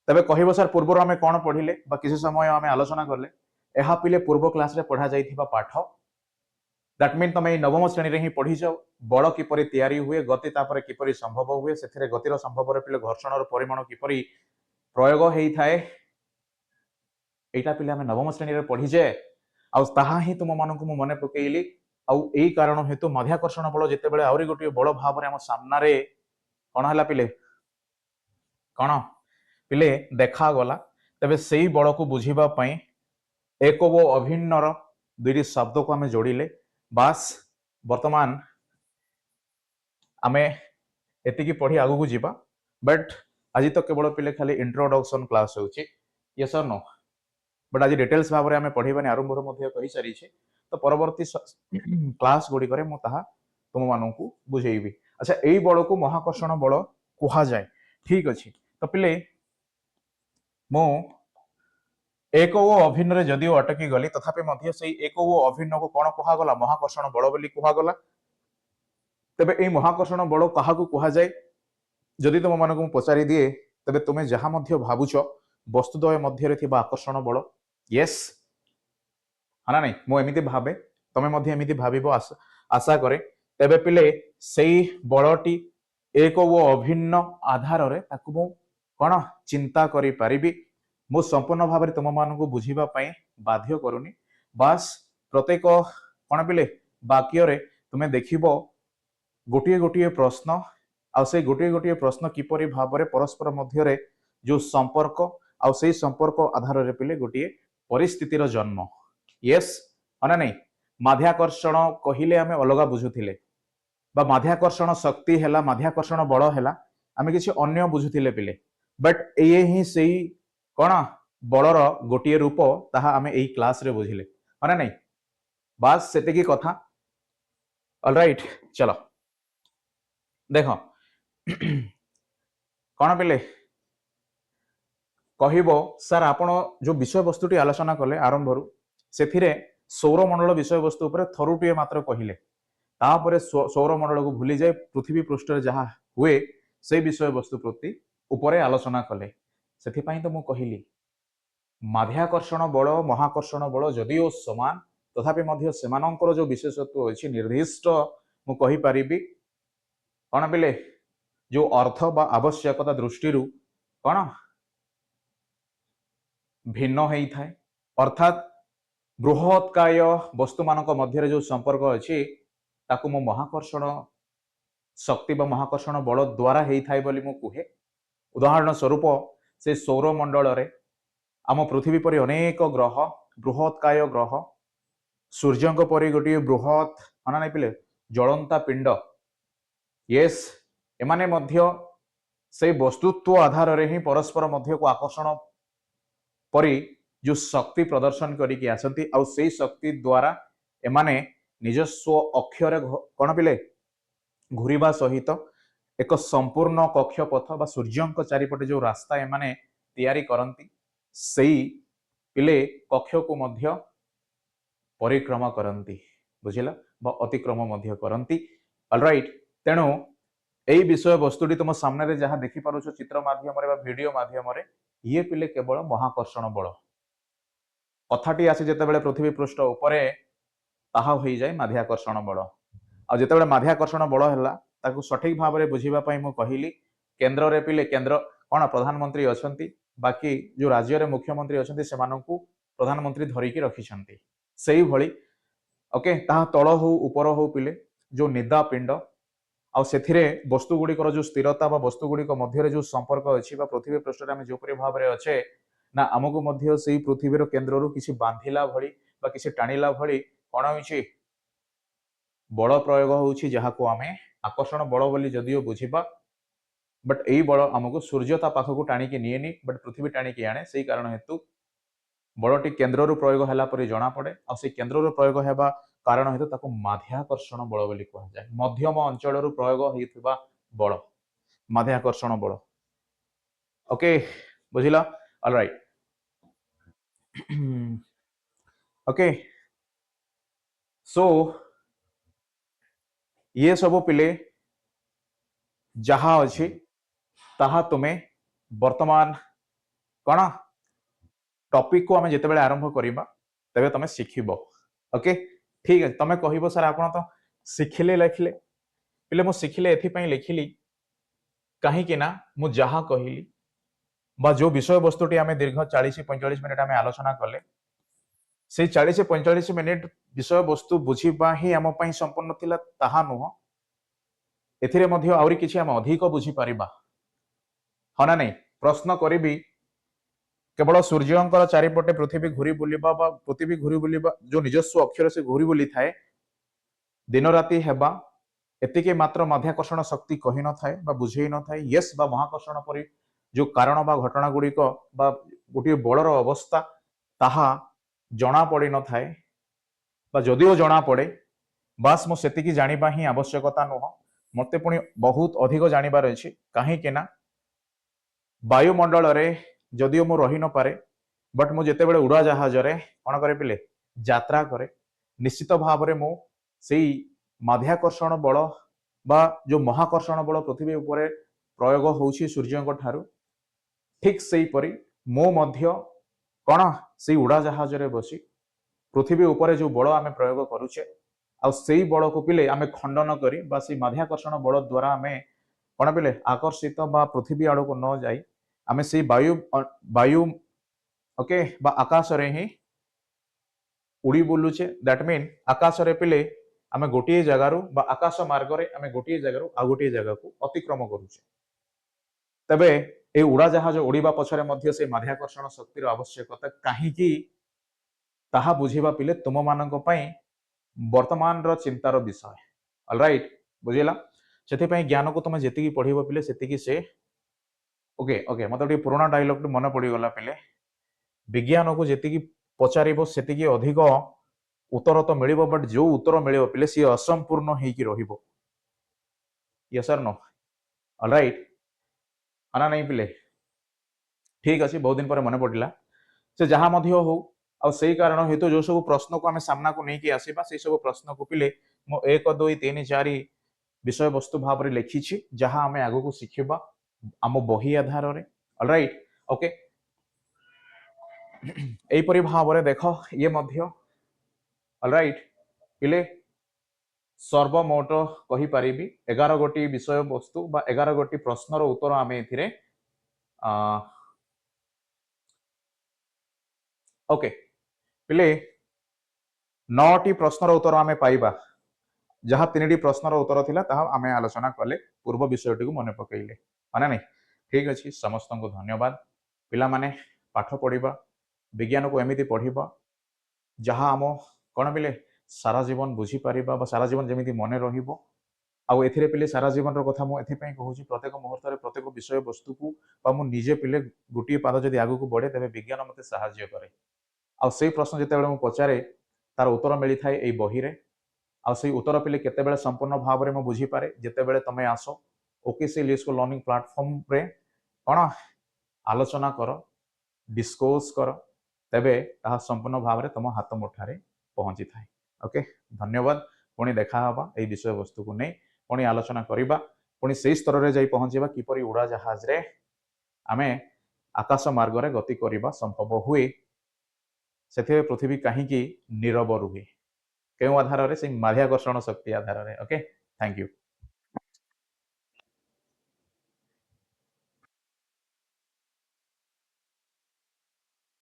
तबे कहबो सर पूर्व आमे कोन पढ़िले बा किसी समय आमे आलोचना करले एहा पिले पूर्व क्लास रे पढ़ा जाइथिबा पाठ दैट मीन तुम नवम श्रेणी रे ही पढ़ी जाओ बल किपरि तैयारी हुए गति तापर किपरि संभव हुए सेथिरे गतिर संभव रे पिले घर्षण रो परिमाण किपरि प्रयोग हेई थाए एटा पिले आमे नवम श्रेणी रे पढ़ी जे आ ताहा ही तुम मानकु मु मने पकेइली आउ एई कारण हेतु माध्याकर्षण बल जेते बेले आउरी गोटे बल भाव रे हम सामना रे कोन हला पिले कोन पिले देखा गला तबे सेई बल को बुझीबा पई एक वो अभिन्न रो दुईटी शब्द को आमे जोड़िले बास वर्तमान आमे एतिकी पढ़ी आगु को जीवा बट आज तो केवल पिले खाली इंट्रोडक्शन क्लास होची यस और नो बट आज डिटेल्स भाव में आमे पढ़ीबानी आरंभ मध्ये कहि सारी छे तो परवर्ती क्लास गुडी करे मु ताहा तुम माननकु बुझेइबी अच्छा एई बल को महाकर्षण बल कुहा जाय ठीक अछि तो पिले मु एक वो अभिन्न रे जदियो अटकी गली तथापि मध्य से एक वो अभिन्न को कौन कुहा गला महाकर्षण बल बोली कुहा गला तबे ए महाकर्षण बल कहा को कुहा जाय जदि तुम मानक मु पचारि दिए तबे तुमे जहा मध्य भाबुछ वस्तुद्वय मध्य रे थिबा आकर्षण बल यस हाना नहीं मु एमिति भाबे तमे मध्य एमिति भाबिबो आशा करे तबे पिले सेई बलटी एक वो अभिन्न आधार रे ताकु मु कोन चिंता करि परिबी मु संपूर्ण भाव में तुम मान को बुझीबा पई बाध्य करूनी बास प्रत्येक कौन पिले वाक्य रे तुमे देखिबो गोटिए गोटिए प्रश्न आ से गोटिए गोटिए प्रश्न किपरि भाव रे परस्पर मध्य रे जो संपर्क आ से संपर्क आधार रे पिले गोटिए परिस्थिति रो जन्म यस अना नहीं माध्याकर्षण कहिले आमे अलगा बुझुथिले बा माध्याकर्षण शक्ति हैला माध्याकर्षण बल हैला आमे किछि अन्य बुझुथिले पिले बट एये ही सेही कौन बलर गोटे रूप ताहा आमे एई क्लास रे बुझिले माने नहीं बास सेतिकी कथा ऑलराइट चलो देखो कौन पिले कहबो सर आपण जो विषय वस्तुटी आलोचना कले आरंभ रु सेथिरे सौरमंडल विषय वस्तु उपरे थरुटिए मात्र कहिले तापरे सौरमंडल को भूली जाए पृथ्वी पृष्ठ रे जहा हुए से विषय वस्तु प्रति उपरे आलोचना कले सेथि पई तो मु कहिली माध्याकर्षण बल महाकर्षण बल जदिओ समान तथापि मध्य सेमानंकर जो विशेषत्व अछि निर्दिष्ट मु कहि परिबी कोन पिले जो अर्थ बा आवश्यकता दृष्टि रु कोन भिन्न हेई थाए अर्थात बृहत्काय वस्तु मानक मध्य जो संपर्क अछि ताकु मु महाकर्षण शक्ति बा महाकर्षण बल द्वारा हेई थाए बोली मु कुहे उदाहरण स्वरूप से सौरमंडल रे आम पृथ्वी पर अनेक ग्रह बृहत्काय ग्रह सूर्य परी गोटे बृहत माना नहीं पिले जलंता पिंड यस एमाने मध्य से वस्तुत्व आधार रे ही परस्पर मध्य को आकर्षण परी जो शक्ति प्रदर्शन करिकी आसंती आउ से शक्ति द्वारा एमाने निजस्व अक्षर कौन पिले घूरिबा सहित एक संपूर्ण कक्षपथ बा सूर्य चारिपटे जो रास्ता एमाने तैयारी करती सेई पिले कक्ष को मध्य परिक्रमा करती बुझिला बा अतिक्रम मध्य करती ऑलराइट तेणु एई विषय वस्तुटी तुम सामने जहाँ देखि पारुछ चित्र माध्यम रे बा वीडियो माध्यम रे ये पिले केवल महाकर्षण बल कथाटी आसे जेतेबेले पृथ्वी पृष्ठ उपरे ताहा होई जाय माध्याकर्षण बल आ जेतेबेले माध्याकर्षण बल हैला ताकू सठिक भाव में बुझिबा पई मु कहिली केंद्र रे पिले केंद्र कोन प्रधानमंत्री अछंती बाकी जो राज्य रे मुख्यमंत्री अछंती सेमानंकु प्रधानमंत्री धरिकी रखिछंती सेही भली ओके ताहा तळ हो ऊपर हो पिले जो निदा पिंड आउ सेथिरे वस्तु गुड़िकर जो स्थिरता बा वस्तु गुड़िक मध्य जो संपर्क अच्छी पृथ्वी पृष्ठ में जो भाव में अच्छे ना आमको मध्य से पृथ्वीर केन्द्र किसी बांधिला भली बा किसी टाणिला भली कौन हो बल प्रयोग होउछि जहाको आमे आकर्षण बल बोली जदियो बुझिबा बट एई बल आमको सूर्य ता पाखकु टाणिकी निएनी बट पृथ्वी टाणिकी आणे सेही कारण हेतु बलटी केन्द्र प्रयोग हैला परि जणा पड़े आ से केन्द्र प्रयोग हेबा कारण हेतु ताको माध्याकर्षण बल बोली कहा जाए मध्यम अंचल प्रयोग होइथिबा बल माध्याकर्षण बल ओके बुझिला ऑलराइट ओके सो ये सब पिले जहा अछि ताहा तुमे वर्तमान कौन टॉपिक को आमे जेतेबेले आरंभ करिबा तबे तमे सिखिबो ओके ठीक है तमे कहिबो सर आपण तो सिखिले लिखिले पिले मु सिखिले एथि पई लिखिली कहीं कि ना मु जहा कहिली बा जो विषय वस्तुटी आमे दीर्घ 40-45 मिनिट आमे आलोचना कले से 40-45 मिनिट विषय वस्तु बुझिबा ही आम पई संपूर्ण थिला ताहा नुह एथिरे मध्य आउरी किछि आम अधिक बुझी परिबा हना नहीं प्रश्न करिबी केवल सूर्यंकर चारिपटे पृथ्वी घूरी बुलिबा बा पृथ्वी घूरी बुलिबा जो निजस्व अक्षर से घूरी बुली थाए दिन राति हेबा एतिके मात्र माध्याकर्षण शक्ति कही न थाए बा बुझेई न थाए यस बा महाकर्षण परि जो कारण बा घटना गुड़िक बा गोटे बलर अवस्था ताहा जना पड़ी न थाए बा जदिओ जना पड़े बास मु सेतिकी जानिबा ही आवश्यकता नुह मते पुणी बहुत अधिक जानिबार अछि काहे कि ना वायुमंडल रे जदिओ मु रही न पारे बट मु जेतेबेले उड़ा जहाज रे कोन करे पिले यात्रा करे निश्चित भाव रे मु सेई माध्याकर्षण बल बा जो महाकर्षण बल पृथ्वी उपरे प्रयोग होउछि सूर्यंक ठारू ठीक सेही परी मो मध्य कौन से उड़ा जहाज रे बसी पृथ्वी उपरे जो बल आमे प्रयोग करूचे आ सेही बल को पिले आमे खंडन करी बा से माध्याकर्षण बल द्वारा आमे कौन पिले आकर्षित बा पृथ्वी आड़ को न जाई आमे से वायु वायु ओके बा आकाश रे ही उड़ी बुलुचे दैट मीन आकाश रे पिले आमे गोटे जगार बा आकाश मार्ग रे आमे गोटे जगार आ गोटे जगह को अतिक्रम करूचे तबे ए उड़ा जहाज उड़ीबा पछरे मध्य से माध्याकर्षण शक्तिर आवश्यकता काहीकि ताहा बुझीबा पिले तुम मानक पई वर्तमान रो चिंतार विषय ऑलराइट बुझिला सेति पई ज्ञान को तुम जेतिकी पढिबो पिले सेतिकी से ओके ओके मतलब पुराना डायलॉग मन पड़ी गला पिले विज्ञान को जेतिकी पचारिबो सेतिकी अधिक उत्तर तो मिलिबो बट जो उत्तर मिलिबो पिले सी असंपूर्ण हेकी रहिबो यस सर नो ऑलराइट आना नहीं पिले ठीक अच्छे बहुत दिन पर मन पड़ा से जहाँ हो आ से कारण हेतु जो सब प्रश्न को आम सामना को लेकिन आसवा से सब प्रश्न को पिले मो 1 2 3 4 विषय वस्तु भाव में लिखी जहाँ आम आग को शिखा आम बही आधार ऑलराइट ओके यहीपरि भाव में देख ये ऑलराइट पिले सर्वमोट कही पारिबी 11 गोटी विषय वस्तु बा 11 गोटी प्रश्नर उत्तर आम ए ओके पिले 9टी प्रश्नर उत्तर आम पाइबा जहाँ 3टी प्रश्नर उत्तर थिला ताहा आमे आलोचना कले पूर्व विषयटी को मन पकईले माने नहीं ठीक अच्छे समस्त को धन्यवाद पिला माने पाठ पढ़िबा विज्ञान को एमिति पढ़िबा जहाँ आम कौन पिले सारा जीवन बुझीपार सारा जीवन जमी मन रहा आउ एथिरे पिले सारा जीवन कथा मुझे कहूँ प्रत्येक मुहूर्त प्रत्येक विषय वस्तु को मुझे पिले गोटे पाद जब आग को बढ़े तेज विज्ञान मत साहाय्य करे आई प्रश्न जिते मुझे पचारे तार उत्तर मिली था यही बही रे आई उत्तर पिले केते संपूर्ण भाव में बुझीपारे जिते तुम आस ओकेसी स्कूल लर्निंग प्लाटफर्म रे कौन आलोचना कर डिस्कस कर तेबे ताहा संपूर्ण भाव में तुम हाथ मुठारे पहुंची थाए। ओके धन्यवाद पुणी देखा यही विषय वस्तु को नहीं पुणी आलोचना करवा पुणी से स्तर में जाई पहुंचीबा किपरि उड़ाजाहाज रे आमे आकाश मार्ग रे गति करवा संभव हुए से पृथ्वी कहीं नीरव रुहे क्यों आधार से माध्याकर्षण शक्ति आधार में। Okay thank you.